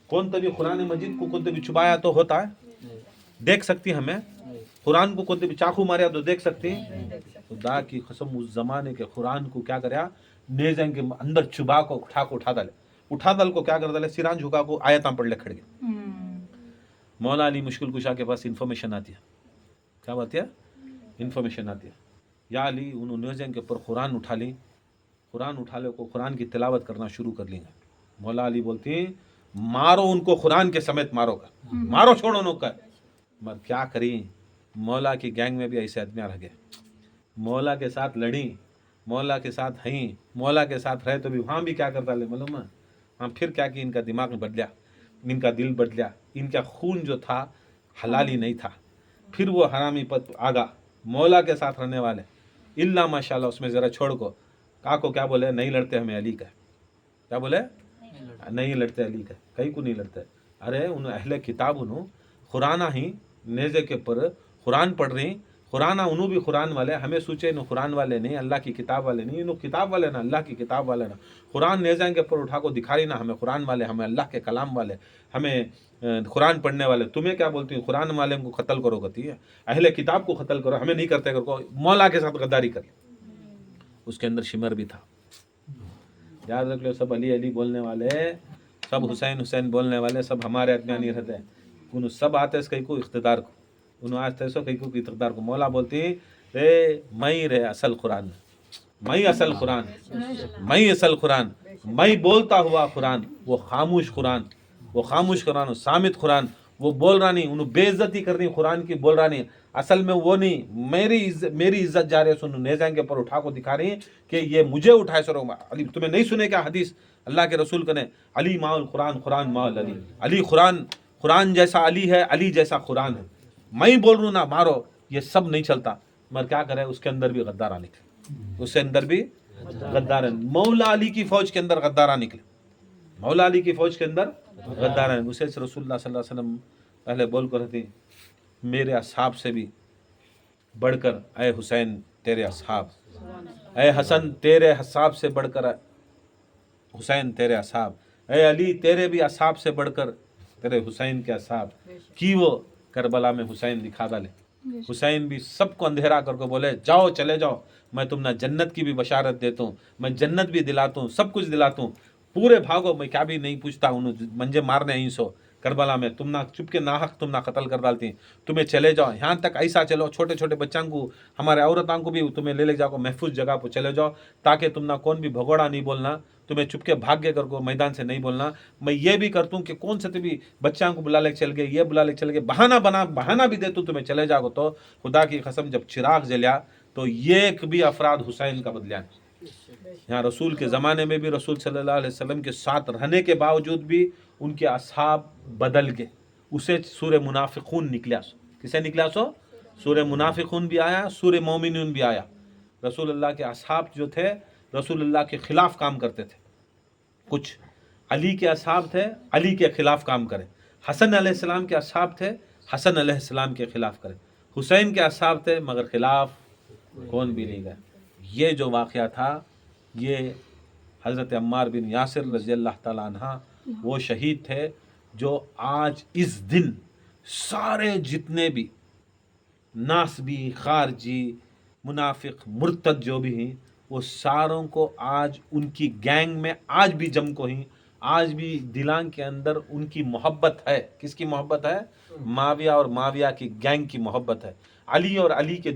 कौन तभी कुरान मजीद को कौन तभी चुबाया तो होता है, देख सकती हमें, कुरान को कौन तभी चाकू मारा तो देख सकती, खुदा की कसम उस जमाने के कुरान को क्या कराया, नेज़ाम के अंदर चुबा को उठा डाल को क्या कर डाले, सिरान झुका को आयत पढ़ ले खड़ गए। मौला अली मुश्किल कुशा के पास इन्फॉर्मेशन आती है, क्या बात है, इन्फॉर्मेशन आती है, या अली उन्होंने नेज़ैंग के ऊपर कुरान उठा ली, कुरान उठा ले को कुरान की तिलावत करना शुरू कर लेंगे। मौला अली बोलती, मारो उनको कुरान के समेत मारो मारो, छोड़ो नो का, मगर क्या करी, मौला की गैंग में भी ऐसे आदमी रह गए, मौला के साथ लड़ी, मौला के साथ हई, मौला के साथ रहे तो भी वहाँ भी क्या करता ले मालूम है? हाँ फिर क्या कि इनका दिमाग में बदला, इनका दिल बदला, इनका खून जो था हलाली नहीं था, फिर वो हरामी पद आगा मौला के साथ रहने वाले इल्ला माशाल्लाह उसमें ज़रा छोड़ को को क्या बोले, नहीं लड़ते हमें अली का, क्या बोले, नहीं लड़ते अली का, कहीं को नहीं लड़ते। अरे उन अहले किताब उन्हों कुराना ही नेज़े के पर कुरान पढ़ रही, कुराना उन्हों भी कुरान वाले, हमें सोचे इन कुरान वाले नहीं, अल्लाह की किताब वाले नहीं, इन किताब वाले ना, अल्लाह की किताब वाले ना, कुरान नेज़ा के पर उठा को दिखा रही ना, हमें कुरान वाले, हमें अल्लाह के कलाम वाले, हमें कुरान पढ़ने वाले। तुम्हें क्या बोलती हूँ, कुरान वाले को कत्ल करो कहती है, अहले किताब को कत्ल करो, हमें नहीं करते करो, मौला के साथ गद्दारी कर। उसके अंदर शिमर भी था। याद रख लो, सब अली अली बोलने वाले, सब हुसैन हुसैन बोलने वाले, सब हमारे अज्ञानी नहीं रहते हैं, उन सब आते हैं कहीं को इख्तिदार को, उन आज तैसो कहीं को इख्तिदार को। मौला बोलती रे मई रे असल कुरान, मई असल कुरान, मई असल कुरान, मई बोलता हुआ कुरान, वो खामोश कुरान, वो खामोश कुरान, सामित कुरान, वो बोल रहा नहीं, उन्होंने बेइज्जती कर रही कुरान की, बोल रहा नहीं, असल में वो नहीं, मेरी इज्जत जा रही है, सुनो नेज़ांगे पर उठा को दिखा रही है कि ये मुझे उठाए सरो। अली तुम्हें नहीं सुने क्या हदीस अल्लाह के रसूल कने, अली माउल कुरान, कुरान माउल अली, अली कुरान, कुरान जैसा अली है, अली जैसा कुरान है, मैं बोल रूँ ना मारो, ये सब नहीं चलता। मगर क्या करे, उसके अंदर भी गद्दारा निकले, उसके अंदर भी गद्दार, मौला अली की फौज के अंदर गद्दारा निकले, मौला अली की फौज के अंदर गद्दारा। उसे रसूलुल्लाह सल्लल्लाहु अलैहि वसल्लम पहले बोल कर थे, मेरे असहाब से भी बढ़कर ऐ हुसैन तेरे असहाब, ऐ हसन तेरे असहाब से बढ़कर हुसैन तेरे असहाब, ऐ अली तेरे भी असहाब से बढ़कर तेरे हुसैन के असहाब की। वो करबला में हुसैन दिखा डाले, हुसैन भी सबको अंधेरा करके बोले जाओ चले जाओ, मैं तुम ना जन्नत की भी बशारत देता हूँ, मैं जन्नत भी दिलाता हूँ, सब कुछ दिलाता हूँ, पूरे भागो, मैं क्या भी नहीं पूछता हूँ, मंजे मारने ही सो करबला में तुम ना चुप के नाहक तुम ना कत्ल कर डालती, तुम्हें चले जाओ, यहाँ तक ऐसा चलो छोटे छोटे बच्चों को, हमारे औरतों को भी तुम्हें ले जाओ महफूज जगह पर चले जाओ, ताकि तुम ना कौन भी भगोड़ा नहीं बोलना, तुम्हें चुपके भाग्य कर को मैदान से नहीं बोलना। मैं ये भी करता हूँ कि कौन से भी बच्चों को बुला ले चल गए, ये बुला ले चल गए, बहाना भी देता हूँ तुम्हें चले जाओ। तो खुदा की कसम जब चिराग जलिया तो एक भी अफराद हुसैन का बदलिया। यहाँ रसूल के ज़माने में भी रसूल सल्लल्लाहु अलैहि वसल्लम के साथ रहने के बावजूद भी उनके असहाब बदल के, उसे सूरह मुनाफिकून निकला। किसे निकला? सूरह मुनाफिकून भी आया, सूरह मोमिनून भी आया। रसूलुल्लाह के असहाब जो थे रसूलुल्लाह के खिलाफ काम करते थे, कुछ अली के असहाब थे अली के खिलाफ काम करे, हसन अलैहिस्सलाम के असहाब थे हसन अलैहिस्सलाम के खिलाफ करे, हुसैन के असहाब थे मगर खिलाफ कौन भी नहीं गए। ये जो वाक़या था ये हज़रत अम्मार बिन यासिर रज़ी अल्लाह ताला अन्हा वो शहीद थे जो आज इस दिन सारे जितने भी नासबी खारजी मुनाफिक मुर्तद जो भी हैं वो सारों को आज उनकी गैंग में आज भी जम को ही आज भी दिलांग के अंदर उनकी मोहब्बत है। किसकी मोहब्बत है? माविया और माविया की गैंग की मोहब्बत है। अली और अली के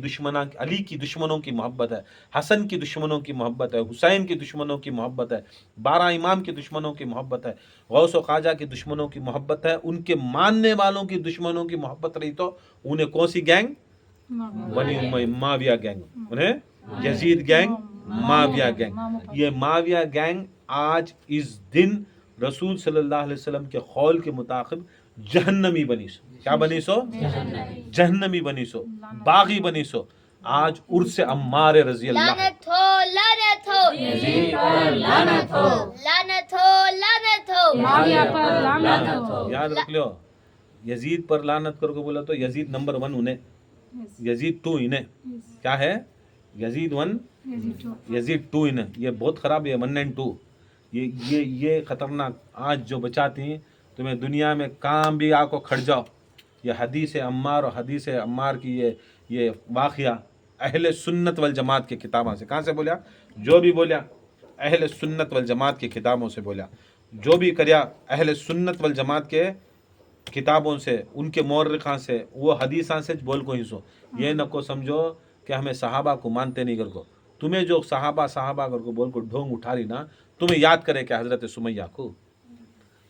अली की दुश्मनों की मोहब्बत है, हसन की दुश्मनों की मोहब्बत है, हुसैन की दुश्मनों की मोहब्बत है, 12 इमाम के दुश्मनों की मोहब्बत है, गौस व ख्वाजा के दुश्मनों की मोहब्बत है। उनके मानने वालों की दुश्मनों की मोहब्बत रही तो उन्हें कौन सी गैंग? बनी माविया गैंग, उन्हें यजीद गैंग, माविया गैंग। ये माविया गैंग आज इस दिन रसूल सल्लल्लाहु अलैहि वसल्लम के कौल के मुताबिक जहन्नमी बनी सो। क्या बनी सो? जहन्नमी बनी सो, बागी बनी सो। आज उर्स अम्मार रज़ी अल्लाह, लानत हो, लानत हो, यजीद पर लानत हो, लानत हो, लानत हो, माविया पर लानत हो। याद रख लो, यजीद पर लानत करके बोला तो यजीद नंबर 1 उन्हें, यजीद 2 इन्हें। क्या है? यजीद 1 यजीद 2 इन्हें। ये बहुत ख़राब है 1 और 2। ये ख़तरनाक। आज जो बचाती हैं तुम्हें दुनिया में काम भी आको खड़ जाओ। ये हदीस अम्मार और हदीस अम्मार की ये वाक़या अहले सुन्नत वल जमात की किताबों से, कहाँ से बोलिया? जो भी बोलिया अहले सुन्नत वल जमात की किताबों से बोलिया, जो भी करिया अहले सुन्नत वल जमात के किताबों से, उनके मौरख़ां से, वो हदीसां से बोल को ही सो। ये न को समझो कि हमें सहाबा को मानते नहीं कर को। तुम्हें जो सहाबा कर को बोल को ढोंग उठा रही ना, तुम्हें याद करे क्या हज़रत सुमैया को,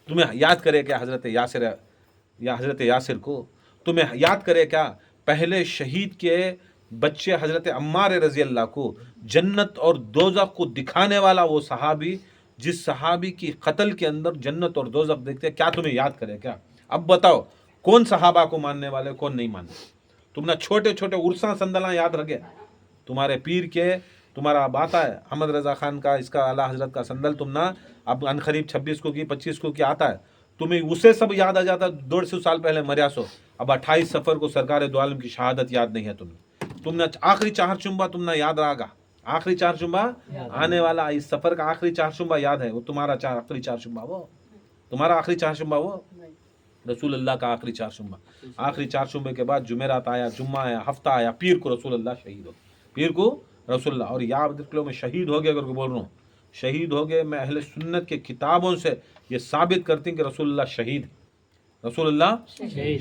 तुम्हें याद करे क्या हज़रत यासिर या हज़रत यासिर को, तुम्हें याद करे क्या पहले शहीद के बच्चे हज़रत अम्मार रज़ी अल्लाह को जन्नत और दोज़ख को दिखाने वाला वो सहाबी, जिस सहाबी की कत्ल के अंदर जन्नत और दोज़ख देखते, क्या तुम्हें याद करे क्या? अब बताओ कौन सहाबा को मानने वाले, कौन नहीं मानने? तुमने छोटे छोटे उर्सा संदला याद रखे, तुम्हारे पीर के, तुम्हारा अब आता है अहमद रज़ा खान का, इसका आला हज़रत का संदल, तुम ना अब अनखरीब 26 को की 25 को की आता है, तुम्हें उसे सब याद आ जाता। 150 साल पहले मरिया सो, अब 28 सफ़र को सरकार दो आलम की शहादत याद नहीं है तुमने आखिरी चार चुम्बा तुमने याद रहा, आखिरी चार चुम्बा आने वाला इस सफ़र का आखिरी चार चुम्बा याद है, वो तुम्हारा आखिरी चार चुम्बा, वो तुम्हारा आखिरी चार चुम्बा, वो रसूल अल्लाह का आखिरी चार चुम्बा। आखिरी चार चुम्बे के बाद जुमेरात आया, जुम्मा आया, हफ्ता आया, पीर को रसूल अल्लाह शहीद हो, पीर को रसूल अल्लाह। और याद रख लो, मैं शहीद हो गया अगर बोल रहा हूँ, शहीद हो गए, मैं अहले सुन्नत के किताबों से ये साबित करती हैं कि रसूल अल्लाह शहीद, रसूल अल्लाह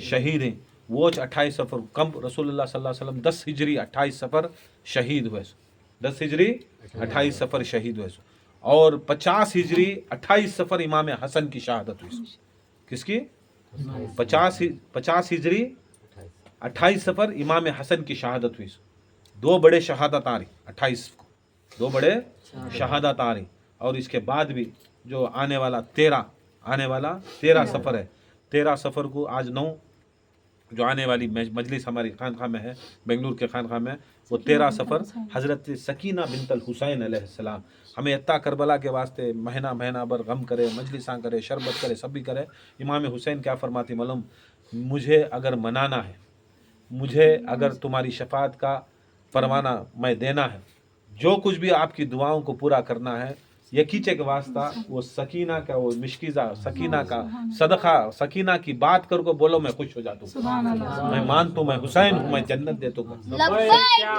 शहीद हैं। वो 28 सफ़र कब रसूल अल्लाह सल्लल्लाहु अलैहि वसल्लम 10 हिजरी 28 सफ़र शहीद हुए, 10 हिजरी 28 सफ़र शहीद हुए, और 50 हिजरी 28 सफ़र इमाम हसन की शहादत हुई। किसकी? 50 हिजरी 28 सफ़र इमाम हसन की शहादत हुई। दो बड़े शहादत आ रही 28 को, दो बड़े शहादत आ रही। और इसके बाद भी जो आने वाला 13 सफ़र है, 13 सफ़र को आज 9 जो आने वाली मजलिस हमारी खानखा में है, बेंगलुरु के खानखा में, वो 13 सफ़र हज़रत सकीना बिनतल हुसैन अलैहिस्सलाम हमें अत्ता करबला के वास्ते महीना भर गम करे, मजलिसां करे, शरबत करे, सब भी करे। इमाम हुसैन क्या फरमाती मालूम, मुझे अगर मनाना है, मुझे अगर तुम्हारी शफात का परवाना मैं देना है, जो कुछ भी आपकी दुआओं को पूरा करना है, ये कीचे के वास्ता वो सकीना का, वो मिश्किज़ा सकीना का सदका, सकीना की बात कर को बोलो, मैं खुश हो जाता हूँ, मैं मानता हूँ, मैं हुसैन हूँ, मैं जन्नत देता हूँ। लब्बैक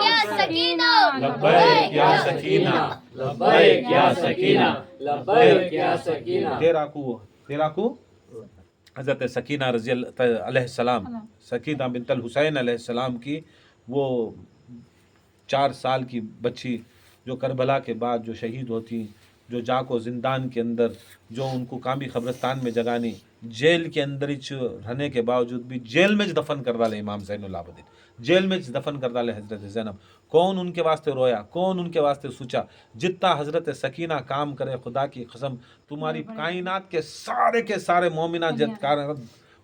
या सकीना, लब्बैक या सकीना, लब्बैक या सकीना, लब्बैक या सकीना। 13 को हज़रत सकीना रज़ी अलैहिस्सलाम, सकीना बिनतल हुसैन अलैहिस्सलाम की वो 4 साल की बच्ची जो करबला के बाद जो शहीद होती, जो जाको ज़िंदान के अंदर, जो उनको कामी ख़बरस्तान में जगानी, जेल के अंदर ही रहने के बावजूद भी जेल में दफन कर डाले इमाम ज़ैनुल आबिदीन, जेल में दफन कर डाले हज़रत ज़ैनब। कौन उनके वास्ते रोया, कौन उनके वास्ते सोचा? जितना हज़रत सकीना काम करे, खुदा की कसम तुम्हारी कायनात के सारे मोमिना जदकार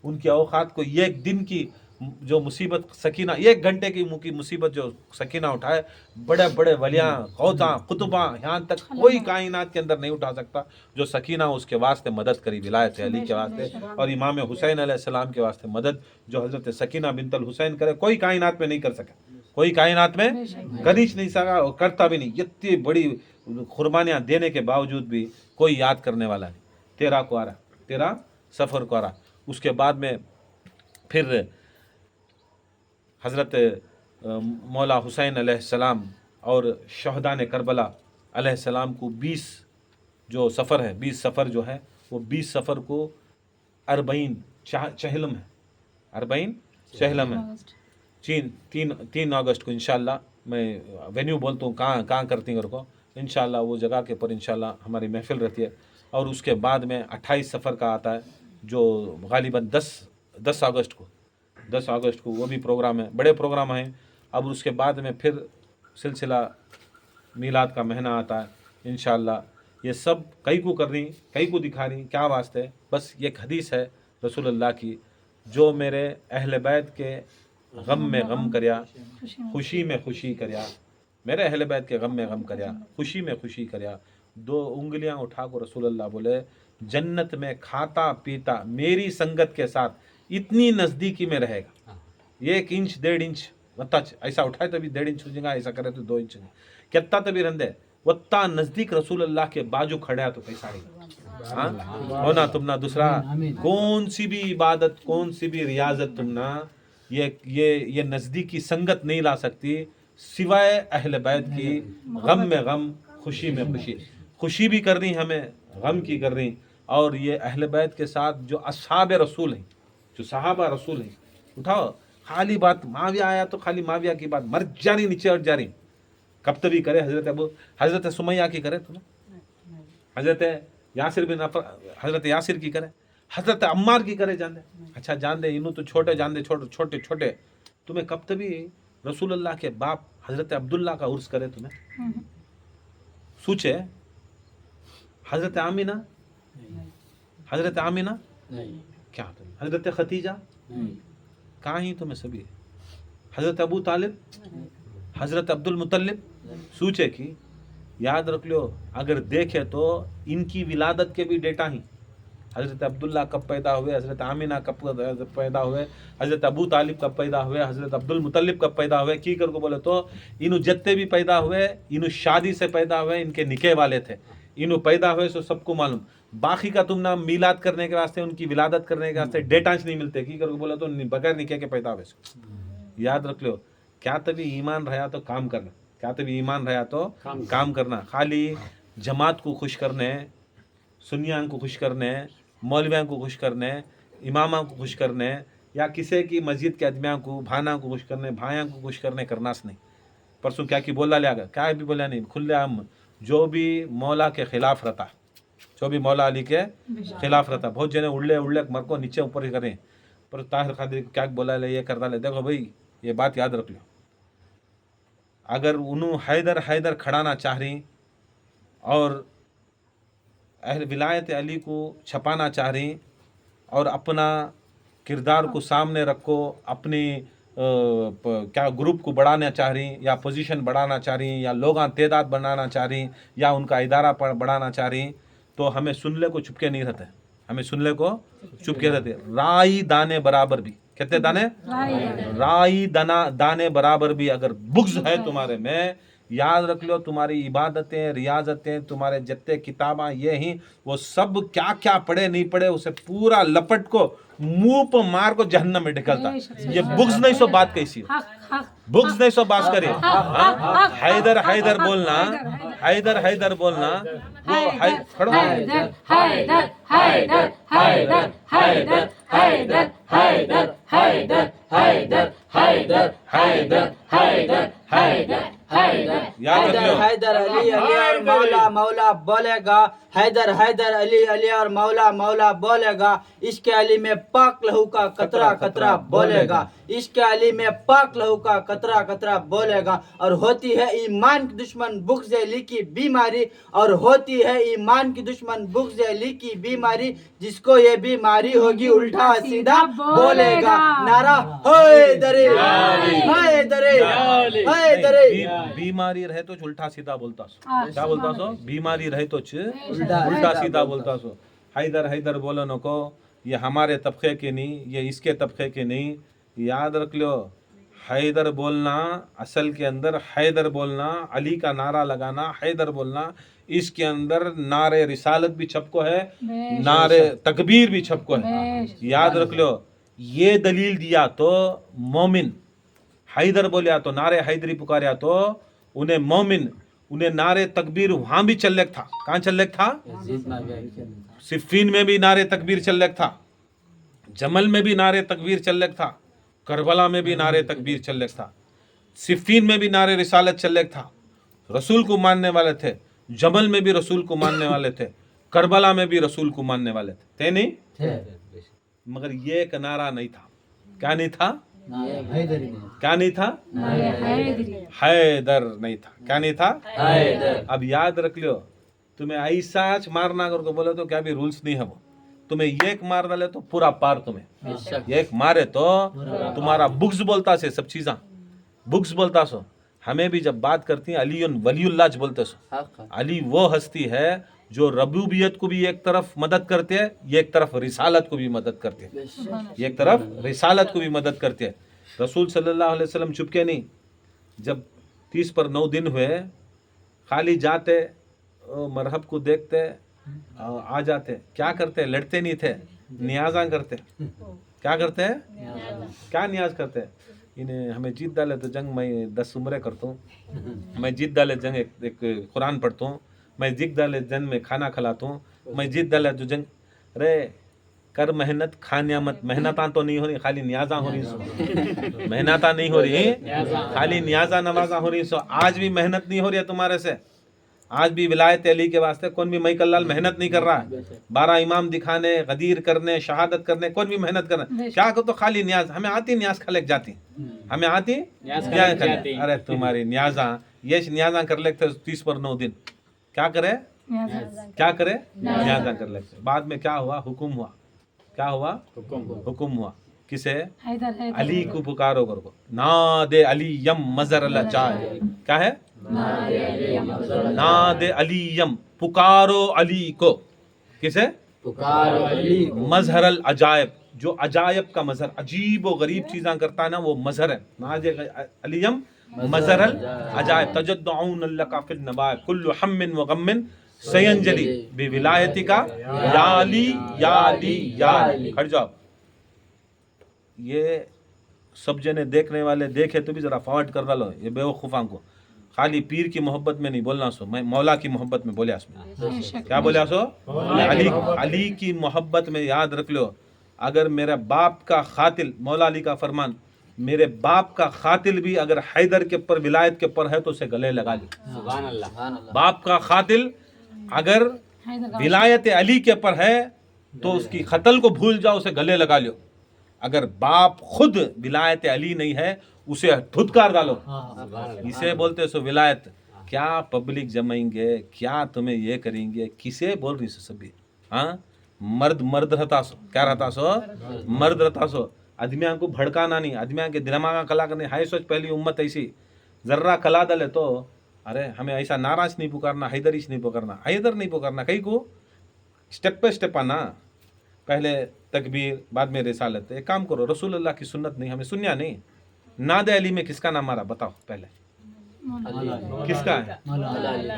उनकी औकात को एक दिन की जो मुसीबत सकीना, 1 घंटे की मुसीबत जो सकीना उठाए, बड़े बड़े वलियाँ, गौसा, कुतुबा, यहाँ तक कोई कायनात के अंदर नहीं उठा सकता जो सकीना उसके वास्ते मदद करी, विलायत अली के वास्ते और इमाम हुसैन अलैहिस्सलाम के वास्ते मदद जो हज़रत सकीना बिनतल हुसैन करे, कोई कायनात में नहीं कर सका, कोई कायनात में कर ही नहीं सका और करता भी नहीं। इतनी बड़ी कुर्बानियाँ देने के बावजूद भी कोई याद करने वाला नहीं। 13 को आ रहा, 13 सफ़र को आ रहा। उसके बाद में फिर हज़रत मौला हुसैन अलैहिस्सलाम और शहदान करबला अलैहिस्सलाम को 20 जो सफ़र है, 20 सफ़र जो है वो 20 सफ़र को 40 चहलम है, 40 चहलम है। 3 अगस्त को इंशाअल्लाह, मैं वेन्यू बोलता हूँ कहाँ करती हैं को, इंशाअल्लाह वो जगह के पर इंशाअल्लाह हमारी महफिल रहती है। और उसके बाद में 28 सफ़र का आता है जो गालिबन 10 अगस्त को वो भी प्रोग्राम है, बड़े प्रोग्राम हैं। अब उसके बाद में फिर सिलसिला मीलाद का महीना आता है इंशाअल्लाह। ये सब कई को कर रही, कई को दिखा रही, क्या वास्ते? बस ये हदीस है रसूल अल्लाह की, जो मेरे अहले बैत के गम में गम करया, खुशी में खुशी करया, मेरे अहले बैत के गम में गम करया, खुशी में खुशी करया। 2 उंगलियां उठा को रसूल अल्लाह बोले, जन्नत में खाता पीता मेरी संगत के साथ इतनी नज़दीकी में रहेगा। 1 इंच 1.5 इंच वत्ता ऐसा उठाए तभी 1.5 इंच हो जाएगा, ऐसा करे तो 2 इंच कितना तभी रंदे वत्ता नज़दीक रसूल अल्लाह के बाजू खड़ा तो कैसा हाँ हो ना तुम ना। दूसरा कौन सी भी इबादत, कौन सी भी रियाजत तुम ना ये नज़दीकी संगत नहीं ला सकती सिवाय अहले बैत की गम में गम, खुशी में खुशी। खुशी भी कर रही हमें, गम की कर रही। और ये अहले बैत के साथ जो अस्हाब रसूल हैं, जो सहाबा रसूल हैं, उठाओ खाली बात माविया आया तो खाली माविया की बात मर जा रही, नीचे हट जा रही। कब तभी करे हज़रत सुमैया की करे तो ना, हज़रत यासिर बिन हज़रत यासिर की करे, हज़रत अम्मार की करे जान दे। अच्छा जान दे, इन्हों तो छोटे जान दे, छोटे तुम्हें कब तभी रसूलुल्लाह के बाप हजरत अब्दुल्ला का उर्स करे तुम्हें? सोचे हजरत आमिना, हजरत आमिना क्या होता है, हजरत खतीजा कहाँ ही तुम्हें सभी, हजरत अबू तालिब, हजरत अब्दुल मुतल्लिब। सोचे कि याद रख लो, अगर देखे तो इनकी विलादत के भी डेटा ही, हजरत अब्दुल्ला कब पैदा हुए, हजरत आमिना कब पैदा हुए, हजरत अबू तालिब कब पैदा हुए, हजरत अब्दुल मुतल्लिब कब पैदा हुए, की कर को बोले तो इनु जत्ते भी पैदा हुए इनु शादी से पैदा हुए, इनके निके वाले थे, इनु पैदा हुए सो सबको मालूम। बाकी का तुम नाम मीलाद करने के वास्ते, उनकी विलादत करने के वास्ते डेटा नहीं मिलते, की कर को बोले तो बगैर निके के पैदा हुए सो। याद रख लो, क्या तभी ईमान रहा तो काम करना, क्या तभी ईमान रहा तो काम करना। खाली जमात को खुश करने, सुनियां को खुश करने, मौलवियों को खुश करने, इमामा को खुश करने, या किसी की मस्जिद के आदमियों को भाना को खुश करने, भाइयों को खुश करने करना से नहीं। परसों क्या की बोला लिया, क्या भी बोला नहीं, खुले आम जो भी मौला के खिलाफ रहता, जो भी मौला अली के खिलाफ रहता, बहुत जने उड़ले उड़ले मर को नीचे ऊपर करें, पर ताहिर कादरी को क्या बोला ले, ये करता ले। देखो भाई ये बात याद रख लो, अगर उन्होंने हैदर हैदर खड़ाना चाह रही और अहल विलायत अली को छपाना चाह रही और अपना किरदार को सामने रखो, अपनी क्या ग्रुप को बढ़ाना चाह रही, या पोजीशन बढ़ाना चाह रही, या लोग तादाद बनाना चाह रही, या उनका इदारा बढ़ाना चाह रही, तो हमें सुनने को चुपके नहीं रहते, हमें सुनने को चुपके रहते। राई दाने बराबर भी, कहते दाने राई दाने बराबर भी अगर बुग़्ज़ है तुम्हारे में, याद रख लो तुम्हारी इबादतें, रियाजतें, तुम्हारे जितने किताबा ये ही, वो सब क्या क्या पढ़े नहीं पढ़े उसे पूरा लपट को मुंह पर मार को जहन्नम में ढकलता। ये बुग़्ज़ नहीं सो बात कैसी, बुग़्ज़ नहीं सो बात करे। हैदर हैदर बोलना, हैदर हैदर बोलना, वो खड़ो हैदर हैदर हैदर हैदर हैदर हैदर हैदर हैदर हैदर हैदर हैदर हैदर हैदर हैदर याद रख लो। हैदर अली अली और मौला मौला बोलेगा, हैदर हैदर अली अली और मौला मौला बोलेगा, इश्क अली में पाक लहू का कतरा कतरा बोलेगा, इश्क अली में पाक लहू का कतरा कतरा बोलेगा। और होती है ईमान की दुश्मन बुग़्ज़ अली की बीमारी, और होती है ईमान की दुश्मन बुग़्ज़ अली की बीमारी, जिसको ये बीमारी होगी उल्टा सीधा बोलेगा। नारा हैदरी हैदरी हैदरी। बीमारी रहे तो उल्टा सीधा बोलता सो, क्या बोलता सो, बीमारी रहे तो उल्टा सीधा बोलता सो। हैदर हैदर बोलो न को, ये हमारे तबके के नहीं, ये इसके तबके के नहीं। याद रख लो, हैदर बोलना असल के अंदर, हैदर बोलना अली का नारा लगाना, हैदर बोलना, इसके अंदर नारे रिसालत भी छपको है, नारे तकबीर भी छपको है। याद रख लो, ये दलील दिया तो मोमिन, हैदर बोलिया तो नारे हैदरी पुकारिया तो उन्हें मोमिन, उन्हें नारे तकबीर वहां भी चल था। कहाँ चल था? सिफ़ीन में भी नारे तकबीर चल था, जमल में भी नारे तकबीर चल था, करबला में भी नारे तकबीर चल था, सिफ़ीन में भी नारे रिसालत चल था। रसूल को मानने वाले थे, जमल में भी रसूल को मानने वाले थे, करबला में भी रसूल को मानने वाले थे नहीं? मगर ये एक नारा नहीं था। क्या नहीं था? क्या नहीं था? हैदर नहीं था। क्या नहीं था? हैदर। अब याद रख लो, तुम्हें ऐसा मारना अगर को बोले तो क्या भी रूल्स नहीं है, वो तुम्हें एक मार डाले तो पूरा पार, तुम्हें एक मारे तो तुम्हारा बुग़्ज़ बोलता से सब चीज़ा बुग़्ज़ बोलता सो। हमें भी जब बात करती हैं अली वलीउल्लाह बोलते सो। अली वो हस्ती है जो रबूबियत को भी एक तरफ मदद करते हैं, ये एक तरफ रिसालत को भी मदद करते हैं, ये एक तरफ रिसालत को भी मदद करते हैं। रसूल सल्लल्लाहु अलैहि वसल्लम चुपके नहीं, जब 30 पर 9 दिन हुए, खाली जाते मरहब को देखते आ जाते, क्या करते? लड़ते नहीं थे, नियाज़ा करते। क्या करते हैं? क्या नियाज करते हैं? इन्हें हमें जीत डाले तो जंग मैं 10 उम्रे करता हूँ, मैं जीत डाले जंग एक कुरान पढ़ता हूँ, मैं जीत डाले जंग में खाना खिलाता हूँ, मैं जीत डाले तो जंग। अरे कर मेहनत, खानिया मत। मेहनता तो नहीं हो रही, खाली नियाजा हो रही सो। मेहनता नहीं हो रही, खाली नियाजा नवाजा हो रही सो। आज भी मेहनत नहीं हो रही है तुम्हारे से, आज भी विलायत अली के वास्ते कौन भी मई कल्लाल मेहनत नहीं कर रहा है, 12 इमाम दिखाने, गदीर करने, शहादत करने, कौन भी मेहनत करना क्या को तो खाली न्याज हमें आती, न्याज खलेक जाती, हमें आती न्याज खलेक। अरे तुम्हारी न्याजा ये न्याजा कर लेते 30 पर 9 दिन क्या करे, क्या करे, न्याजा कर लेते। बाद में क्या हुआ, हुक्म हुआ, क्या हुआ, हुक्म हुआ किसे, अली को पुकारो करो, ना दे अली यम मजर अल जाए, क्या है, ना दे अली यम, पुकारो अली को, किसे, पुकारो अली मजहर अल अजायब, जो अजायब का मजहर, अजीब व गरीब चीज़ां करता है ना वो मजहर है, ना दे अली यम मजहर अल अजायब, तजद्दउन लका फिल नवाइब कुल्लु हम्मिन व गम्मिन सयंजली बिविलायतिका या अली या अली या अली। खड़ जाओ। ये सब जने देखने वाले देखे तो भी जरा फॉरवर्ड कर डालो ये बेवकूफ़ां को, खाली पीर की मोहब्बत में नहीं बोलना सो, मैं मौला की मोहब्बत में बोलिया उसमें, क्या बोलिया सो, अली की मोहब्बत में। याद रख लो, अगर मेरे बाप का खातिल, मौला अली का फरमान, मेरे बाप का खातिल भी अगर हैदर के ऊपर विलायत के ऊपर है तो उसे गले लगा लो। सुभान अल्लाह। बाप का खातिल अगर विलायत अली के ऊपर है तो उसकी कत्ल को भूल जाओ, उसे गले लगा लो। अगर बाप खुद विलायत अली नहीं है उसे धुतकार डालो। इसे बोलते सो विलायत। क्या पब्लिक जमाएंगे, क्या तुम्हें ये करेंगे, किसे बोल रही सो सभी। हाँ, मर्द मर्द रहता सो, क्या रहता सो, मर्द रहता सो। आदमियों को भड़काना नहीं, आदमियों के दिमाग कला करने। हाई सोच पहली उम्मत ऐसी जर्रा कला दले तो अरे हमें ऐसा नाराज नहीं पुकारना, हैदरीश नहीं पुकारना, हैदर नहीं पुकारना, कहीं को स्टेप पे स्टेप आना। पहले तकबीर बाद में रिसालत। एक काम करो, रसूल अल्लाह की सुन्नत नहीं, हमें सुनिया नहीं। नादे अली में किसका नाम मारा बताओ पहले, किसका है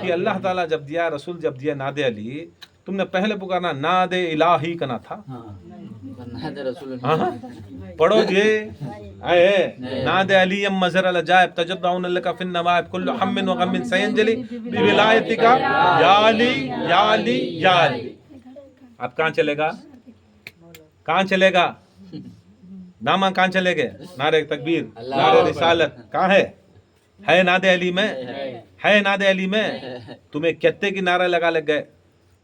कि अल्लाह ताला जब दिया, रसूल जब दिया नादे अली, तुमने पहले पुकारना नादे इलाही करना था। हाँ, पढ़ो ये आए नादे अली यम मजर अल जायब तजद्दउन लका फिन नवाइब कुल्लु हम्मिन व गम्मिन सयंजली बिविलायतिका या अली या अली या अली। अब कहाँ चलेगा, कहाँ चलेगा, नामा कहाँ चले गए, नारे तकबीर, नारे रिसालत कहाँ है नादे अली में, है नादे अली में। तुम्हें कहते कि नारा लगा लग गए,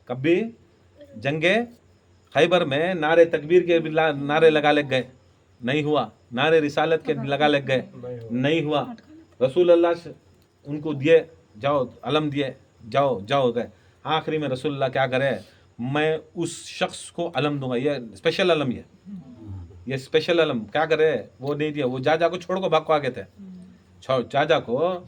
कभी जंगे खैबर में नारे तकबीर के नारे लगा लग गए, नहीं हुआ। नारे रिसालत के लगा लग गए, नहीं हुआ। रसूल अल्लाह से उनको दिए, जाओ अलम दिए, जाओ जाओ गए। आखिरी में रसूल अल्लाह क्या करे, मैं उस शख्स को अलम दूंगा, ये स्पेशल अलम, ये स्पेशल अलम क्या करे, वो नहीं दिया। वो जाजा को छोड़ को भाग को आगे थे, जाजा को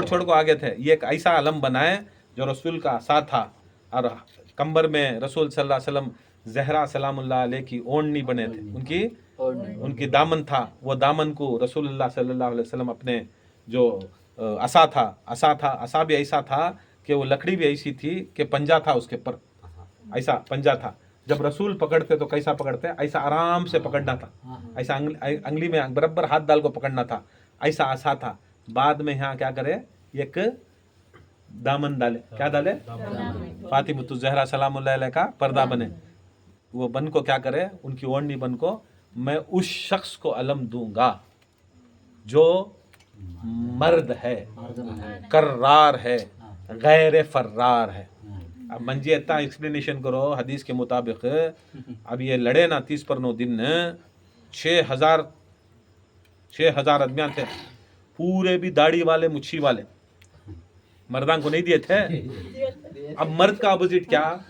छोड़ को आगे थे। ये एक ऐसा अलम बनाए जो रसूल का साथ था, और कंबर में रसूल सल्लल्लाहु अलैहि वसल्लम ज़हरा सलामुल्लाह अलैह की ओढ़नी बने थे, उनकी दामन था। वो दामन को रसूलुल्लाह सल्लल्लाहु अलैहि वसल्लम अपने जो असा भी ऐसा था कि वो लकड़ी भी ऐसी थी कि पंजा था उसके ऊपर, ऐसा पंजा था। जब रसूल पकड़ते तो कैसा पकड़ते, ऐसा आराम से पकड़ना था, ऐसा अंगली में बराबर हाथ डाल को पकड़ना था, ऐसा आसा था। बाद में यहाँ क्या करे, एक दामन डाले, क्या डाले, फातिमतुज़ ज़हरा सलामुल्लाह अलैहा का पर्दा बने। वो बन को क्या करे, उनकी ओढ़नी बन को मैं उस शख्स को अलम दूंगा जो मर्द है, कर्रार है, गैर फर्रार है। अब मंजी इतना एक्सप्लेनेशन करो हदीस के मुताबिक। अब ये लड़े ना 30 पर 9 दिन, 6,000 आदमियां थे, पूरे भी दाढ़ी वाले मुच्छी वाले, मर्दां को नहीं दिए थे। अब मर्द का अपोजिट क्या,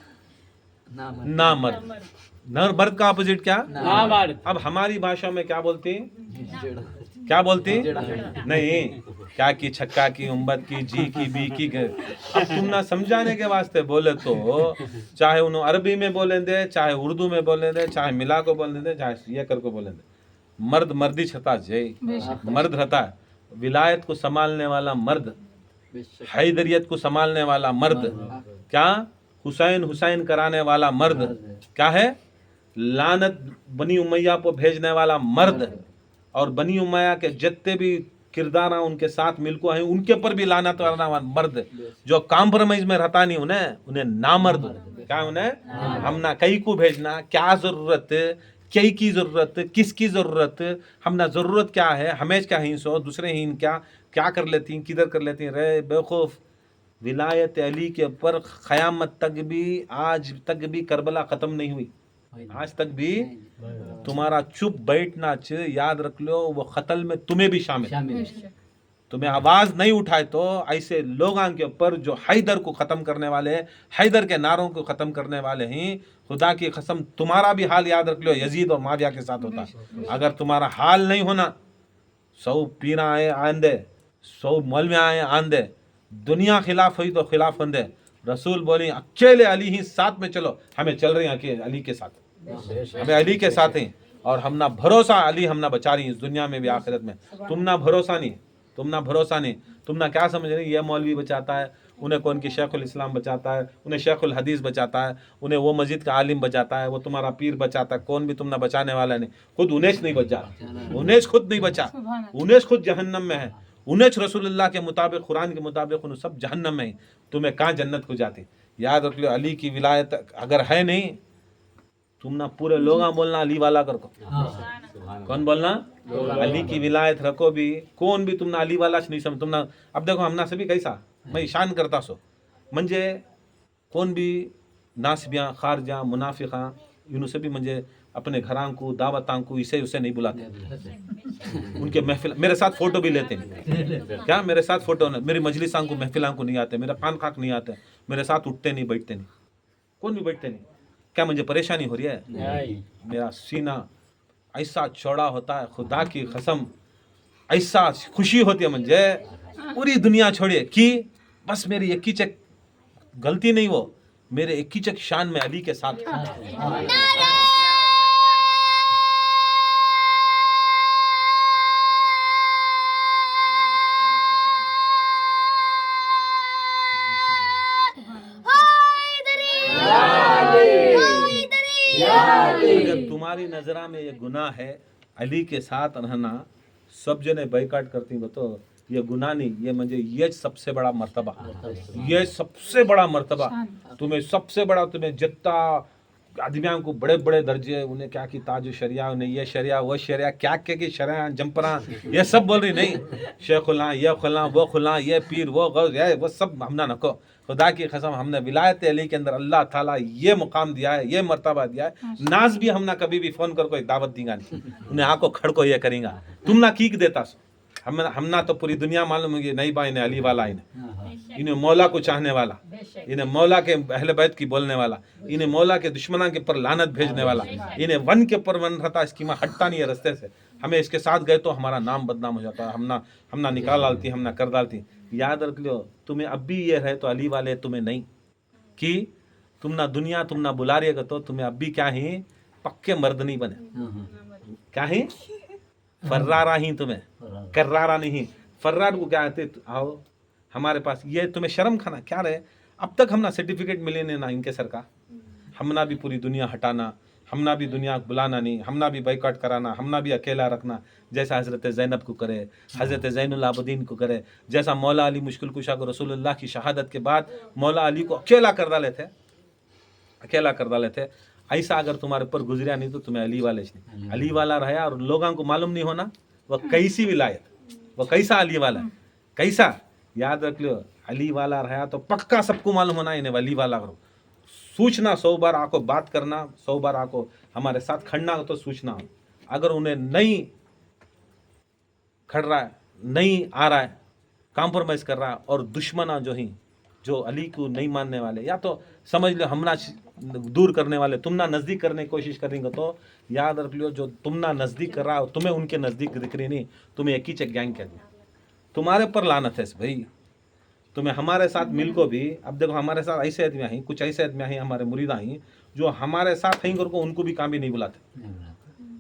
ना मर्द। मर्द का अपोजिट क्या, ना मर्द। अब हमारी भाषा में क्या बोलती, क्या बोलती, नहीं क्या की छक्का की उम्मत की जी की बी की। अब तुम ना समझाने के वास्ते बोले तो चाहे उन्होंने अरबी में बोले दे, चाहे उर्दू में बोले दे, चाहे मिला को बोले दे, चाहे ये कर को बोले दे, मर्द मर्दी छता जय मर्द रहता है। विलायत को संभालने वाला मर्द, हैदरियत को संभालने वाला मर्द, क्या हुसैन कराने वाला मर्द, क्या है लानत बनी उमैया को भेजने वाला मर्द, और बनी उमैया के जितने भी किरदार उनके साथ मिलको हैं उनके पर भी लानत वाला मर्द। जो कॉम्प्रोमाइज में रहता नहीं उन्हें नामर्द, क्या उन्हें हम ना कई को भेजना, क्या जरूरत, कई की जरूरत, किसकी जरूरत, हम ना जरूरत क्या है, हमें क्या ही सो दूसरे ही क्या क्या कर लेती, किधर कर लेती, रे बेवकूफ। विलायत अली के ऊपर क़यामत तक भी, आज तक भी करबला ख़त्म नहीं हुई, आज तक भी तुम्हारा चुप बैठना याद रख लो वो कत्ल में तुम्हें भी शामिल। तुम्हें आवाज़ नहीं उठाए तो ऐसे लोगों के ऊपर जो हैदर को ख़त्म करने वाले, हैदर के नारों को ख़त्म करने वाले हैं, खुदा की कसम तुम्हारा भी हाल याद रख लो यजीद और माविया के साथ होता। अगर तुम्हारा हाल नहीं होना, 100 पीरा आए आंदे, 100 मौलवी आए आंदे, दुनिया खिलाफ हुई तो खिलाफ बंदे, रसूल बोली अकेले अली ही साथ में चलो, हमें चल रही हैं अली के साथ, हमें अली के साथ हैं और हम ना भरोसा अली हम ना बचा रही इस दुनिया में भी आखिरत में। तुम ना भरोसा नहीं, तुम ना क्या समझ रही, ये मौलवी बचाता है, उन्हें कौन की शेखुल इस्लाम बचाता है, उन्हें शेखुल हदीस बचाता है, उन्हें वो मस्जिद का आलिम बचाता है, वो तुम्हारा पीर बचाता है, कौन भी तुम ना बचाने वाला नहीं। खुद उनेस नहीं बचा, उनेस खुद नहीं बचा, उनेस खुद जहन्नम में है, उनेस रसूलुल्लाह के मुताबिक, कुरान के मुताबिक उन्हें सब जहन्नम में ही, तुम्हें कहाँ जन्नत को जाती। याद रख लो अली की विलायत अगर है नहीं, तुम ना पूरे लोग बोलना अली वाला कर को, कौन बोलना अली की विलायत रखो भी, कौन भी तुम ना अली वाला नहीं समझ तुम ना। अब देखो हमना से भी कैसा मैं ईशान करता सो म्हणजे कौन भी नासबियाँ खारजा मुनाफिका इनसे भी म्हणजे अपने घरां को दावतां को इसे उसे नहीं बुलाते, उनके महफिल मेरे साथ फोटो भी लेते हैं, क्या मेरे साथ फोटो, मेरी मजलिसां को महफिलां को नहीं आते, मेरा खान खाक नहीं आते, मेरे साथ उठते नहीं बैठते नहीं, कौन भी बैठते नहीं। क्या मुझे परेशानी हो रही है? मेरा सीना ऐसा चौड़ा होता है, खुदा की कसम ऐसा खुशी होती है मुझे, पूरी दुनिया छोड़िए कि बस मेरी एक ही चक गलती नहीं, वो मेरे एक ही चक शान में अली के साथ अगर तुम्हारी नजरा में ये गुनाह है अली के साथ रहना, सब जने बाइकाट करती हो तो ये गुनाह नहीं, ये मुझे ये सबसे बड़ा मर्तबा, ये सबसे बड़ा मर्तबा, तुम्हें सबसे बड़ा, तुम्हें जितना आदमियों को बड़े बड़े दर्जे, उन्हें क्या की ताज शरिया, उन्हें ये शरिया वो शरिया क्या क्या की शरिया जंपरा ये सब बोल रही नहीं, शेखुल्ला ये खुला वो खुला, ये पीर वो गौस ये वो सब हमना नको। खुदा की कसम हमने विलायत अली के अंदर अल्लाह ताला ये मुकाम दिया है, ये मर्तबा दिया है। नाज भी हमना कभी भी फोन कर कोई दावत देगा नहीं, उन्हें आंखों खड़को ये करेंगा, तुम ना कीक देता सो हमना तो पूरी दुनिया मालूम है नहीं बा इन्हें अली वाला, इन्हें मौला को चाहने वाला, इन्हें मौला के अहले बैत की बोलने वाला, इन्हें मौला के दुश्मना के पर लानत भेजने वाला, इन्हें वन के पर वन रहता, इसकी माँ हटता नहीं है रास्ते से, हमें इसके साथ गए तो हमारा नाम बदनाम हो जाता है, हमना निकाल डालती, हमना कर डालती। याद रख लो तुम्हें अब भी ये है तो अली वाले तुम्हें नहीं कि तुम ना दुनिया तुम ना बुला रही है तो तुम्हें अब भी क्या है पक्के मर्द नहीं बने, क्या है फर्रारा ही, तुम्हें कर्रारा नहीं। फर्रार को क्या कहते, आओ हमारे पास, ये तुम्हें शर्म खाना क्या रहे, अब तक हम ना सर्टिफिकेट मिले नहीं ना इनके सर का, हमना भी पूरी दुनिया हटाना, हमना भी दुनिया बुलाना नहीं, हमना भी बाइकाट कराना, हमना भी अकेला रखना, जैसा हज़रत ज़ैनब को करे, हज़रत ज़ैनुल आबदीन को करे, जैसा मौला अली मुश्किल कुशा को रसूलुल्लाह की शहादत के बाद मौला अली को अकेला कर डाले थे, अकेला कर डाले थे। ऐसा अगर तुम्हारे ऊपर गुजरिया नहीं तो तुम्हें अली वाले नहीं, अली वाला रहा और लोगों को मालूम नहीं होना वह कैसी विलायत, वह कैसा अली वाला है, कैसा। याद रख लो अली वाला रहा तो पक्का सबको मालूम होना इन्हें अली वाला करो, सूचना 100 बार आको बात करना, 100 बार आको हमारे साथ खड़ना हो तो सूचना हो। अगर उन्हें नहीं खड़ रहा है, नहीं आ रहा है, कॉम्प्रोमाइज़ कर रहा है, और दुश्मना जो ही जो अली को नहीं मानने वाले, या तो समझ लो हमना दूर करने वाले, तुम ना नज़दीक करने की कोशिश करेंगे तो याद रख लो जो तुम ना नज़दीक कर रहा हो तुम्हें उनके नज़दीक दिख रही नहीं, तुम्हें एक ही चक गैंग कर दिया, तुम्हारे पर लानत है भाई। तुम्हें हमारे साथ मिल को भी, अब देखो हमारे साथ ऐसे आदमी हैं, कुछ ऐसे आदमी हैं हमारे मुरीदा हैं जो हमारे साथ हैं करको उनको भी काम भी नहीं बुलाते,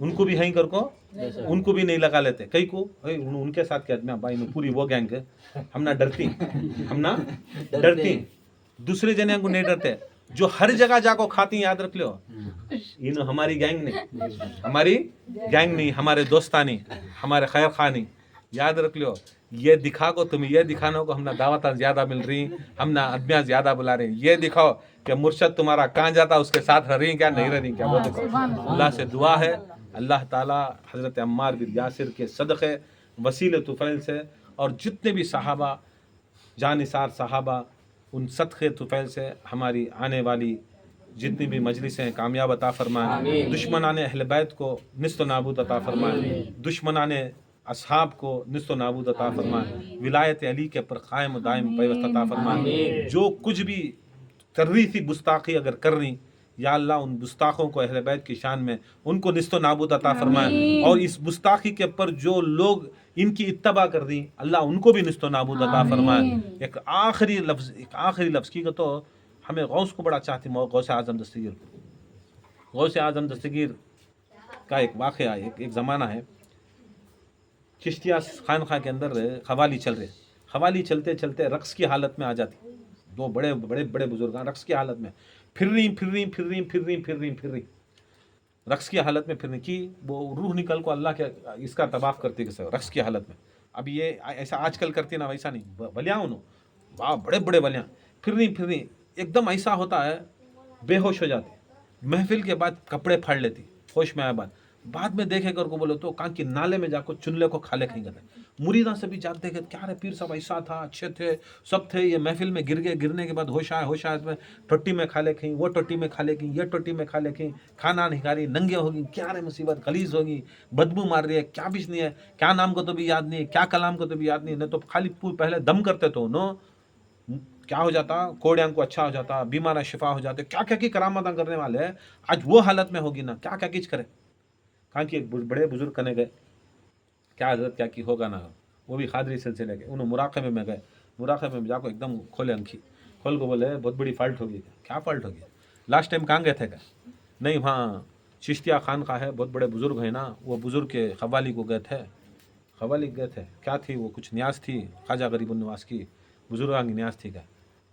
उनको भी हैं करको उनको भी नहीं लगा लेते, कई को उनके साथ के आदमी भाई पूरी वो गैंग हमना डरती, हमना डरती, दूसरे जने को नहीं डरते, जो हर जगह जाको खाती। याद रख लो इन हमारी गैंग नहीं, हमारी गैंग नहीं, हमारे दोस्तानी, हमारे खैर खानी। याद रख लो ये दिखा को तुम्हें ये दिखाने को हमने दावत ज़्यादा मिल रही, हमने आदमियाँ ज़्यादा बुला रही, ये दिखाओ कि मुर्शद तुम्हारा कहाँ जाता उसके साथ रह रही क्या नहीं रह रही क्या, वो देखो। अल्लाह से दुआ है अल्लाह ताला हज़रत अम्मार बिन यासिर के सदक़े वसीले तुफ़ैल से और जितने भी सहाबा जानिसार सहाबा उन सदक़े तुफ़ैल से हमारी आने वाली जितनी भी मजलिसें हैं कामयाब अता फरमाए, दुश्मनान अहल बैत को निस्त नाबूद अता फरमाए, दुश्मनान असहाब को निस्त नाबूद अता फरमाए, विलायत अली के पर क़ायम दायम पैवस्त अता फरमाए। जो कुछ भी तर्रीसी गुस्ताखी अगर कर रही, या अल्लाह उन गुस्ताखों को अहल बैत की शान में उनको निस्तो नाबूद अता फरमाए, और इस गुस्ताखी के पर जो लोग इनकी इत्तबा कर दी अल्लाह उनको भी निस्तो नाबूद अता फरमाए। एक आखिरी लफ्ज़ की तो हमें गौस को बड़ा चाहती, गौस आज़म दस्तगीर को। गौस आज़म दस्तगीर का एक वाक़या, एक ज़माना है, चिश्तिया खानखा के अंदर खवाली चल रहे, खवाली चलते चलते रक्स की हालत में आ जाती, दो बड़े बड़े बड़े बुजुर्ग रक्स की हालत में फिर रही रक्स की हालत में फिरने की, वो रूह निकल को अल्लाह के इसका तबाफ करती है रक्स की हालत में। अब ये ऐसा आजकल करती ना, वैसा नहीं, बलियाँ उन्होंने वाह बड़े बड़े बलियाँ फिर रही एकदम ऐसा होता है बेहोश हो जाती, महफिल के बाद कपड़े फाड़ लेती, होश में आया बाद में देखे कर को बोलो तो कहाँ की नाले में जाकर चुनले को खाले खी गए। मुरीदा से भी जाते देखे क्या रे पीर साहब ऐसा था, अच्छे थे, सब थे, ये महफिल में गिर गए, गिरने के बाद होश आया में टट्टी में खाले खी, वो टट्टी में खाले खी, ये टट्टी में खाले खी, खाना नहीं खा रही, नंगे होगी, क्या रे मुसीबत, खलीज होगी, बदबू मार रही है, क्या भी नहीं है, क्या नाम को तो भी याद नहीं है, क्या कलाम को तो भी याद नहीं है, तो खाली पहले दम करते तो नो क्या हो जाता, कोड़ियां को अच्छा हो जाता, बीमार शिफा हो जाते, क्या क्या की करामत करने वाले हैं, आज वो हालत में होगी ना, क्या क्या किच करे। कहाँ की एक बड़े बुजुर्ग करने गए, क्या हजरत क्या की होगा ना, वो भी खादरी सिलसिले के, उन्होंने मुराक़े में गए, मुराक़े में जाकर एकदम खोले अंखी, खोल को बोले बहुत बड़ी फॉल्ट होगी। क्या फॉल्ट होगी, लास्ट टाइम कहाँ गए थे क्या, नहीं वहाँ चिश्तिया खान का है, बहुत बड़े बुजुर्ग है ना, वो बुजुर्ग के खवाली को गए थे, खवाली गए थे, क्या थी वो, कुछ न्यास थी ख्वाजा गरीब नवाज की, बुजुर्गां की न्यास थी क्या,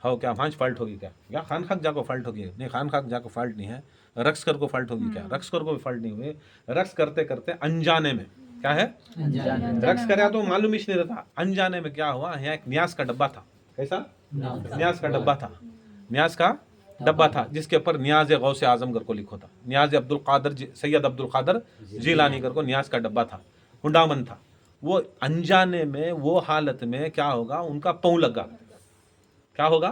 हाँ क्या वहाँ फॉल्ट होगी क्या खान खाक जाको फॉल्ट होगी, नहीं खान खाक जाको फॉल्ट नहीं है, रक्स कर को फॉल्ट होगी क्या, रक्स कर को भी फॉल्ट नहीं हुई, रक्स करते करते अनजाने में क्या है, रक्स करे तो मालूम ही नहीं रहता, अनजाने में क्या हुआ, यहाँ एक न्यास का डब्बा था, कैसा न्यास का डब्बा था, न्यास का डब्बा था जिसके ऊपर न्याज गौसे आजम कर को लिखो था, न्याज अब्दुल कादर सैयद अब्दुल कादर जीलानी कर को न्यास का डब्बा था, हुंडामन था। वो अनजाने में वो हालत में क्या होगा, उनका पाँव लगा, क्या होगा,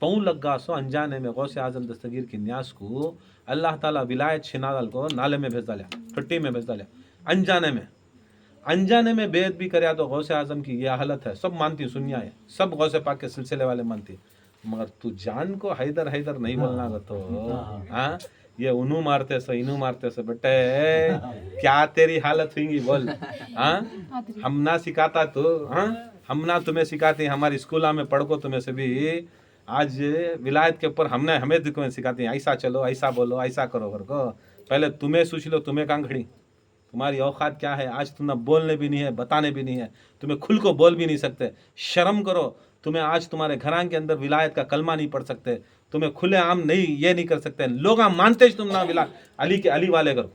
पाँव लगा सो अनजाने में गौसे आजम दस्तगीर की न्यास को अल्लाह ताला विलायत छिनादल को नाले में भेज डाला, टट्टी में भेज डाला, अनजाने में बेद भी करे तो गौसे आजम की यह हालत है, सब मानती सुनिया है, सब गौसे पाक के सिलसिले वाले मानती, मगर तू जान को हैदर हैदर नहीं बोलना का तो हाँ, ये उन्हू मारते से इनू मारते से, बेटे क्या तेरी हालत हुई बोल, हाँ हम ना सिखाता तो, हाँ हम ना तुम्हें सिखाते, हमारी स्कूल में पढ़ को तुम्हें से भी आज विलायत के ऊपर हमें तुम्हें सिखाती हैं, ऐसा चलो, ऐसा बोलो, ऐसा करो कर को, पहले तुम्हें सोच लो, तुम्हें कहाँ खड़ी, तुम्हारी औकात क्या है, आज तुम ना बोलने भी नहीं है, बताने भी नहीं है, तुम्हें खुल को बोल भी नहीं सकते, शर्म करो, तुम्हें आज तुम्हारे घरां के अंदर विलायत का कलमा नहीं पढ़ सकते, तुम्हें खुले आम नहीं ये नहीं कर सकते, लोग मानते तुम ना विला अली के अली वाले करो,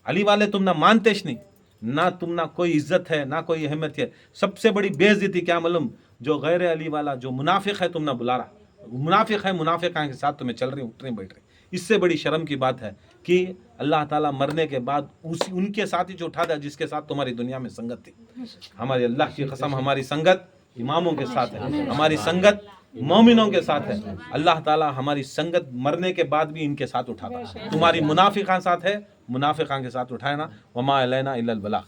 अली वाले तुम ना मानते नहीं, ना तुम ना कोई इज्जत है ना कोई अहमियत है, सबसे बड़ी बेइज्जती क्या मालूम, जो गैर अली वाला जो मुनाफिक है तुम ना बुला रहा, मुनाफिक है, मुनाफिक के साथ तुम्हें चल रही उठ रही बैठ रही, इससे बड़ी शर्म की बात है कि अल्लाह ताला मरने के बाद उनके साथ ही जो उठा दिया जिसके साथ तुम्हारी दुनिया में संगत थी। हमारी अल्लाह की कसम हमारी संगत इमामों के साथ है, हमारी संगत मोमिनों के साथ है, अल्लाह ताला हमारी संगत मरने के बाद भी इनके साथ उठाता, तुम्हारी मुनाफिकां साथ है, मुनाफिकां के साथ उठाए ना, वमा अलैना इल्लल बलाग।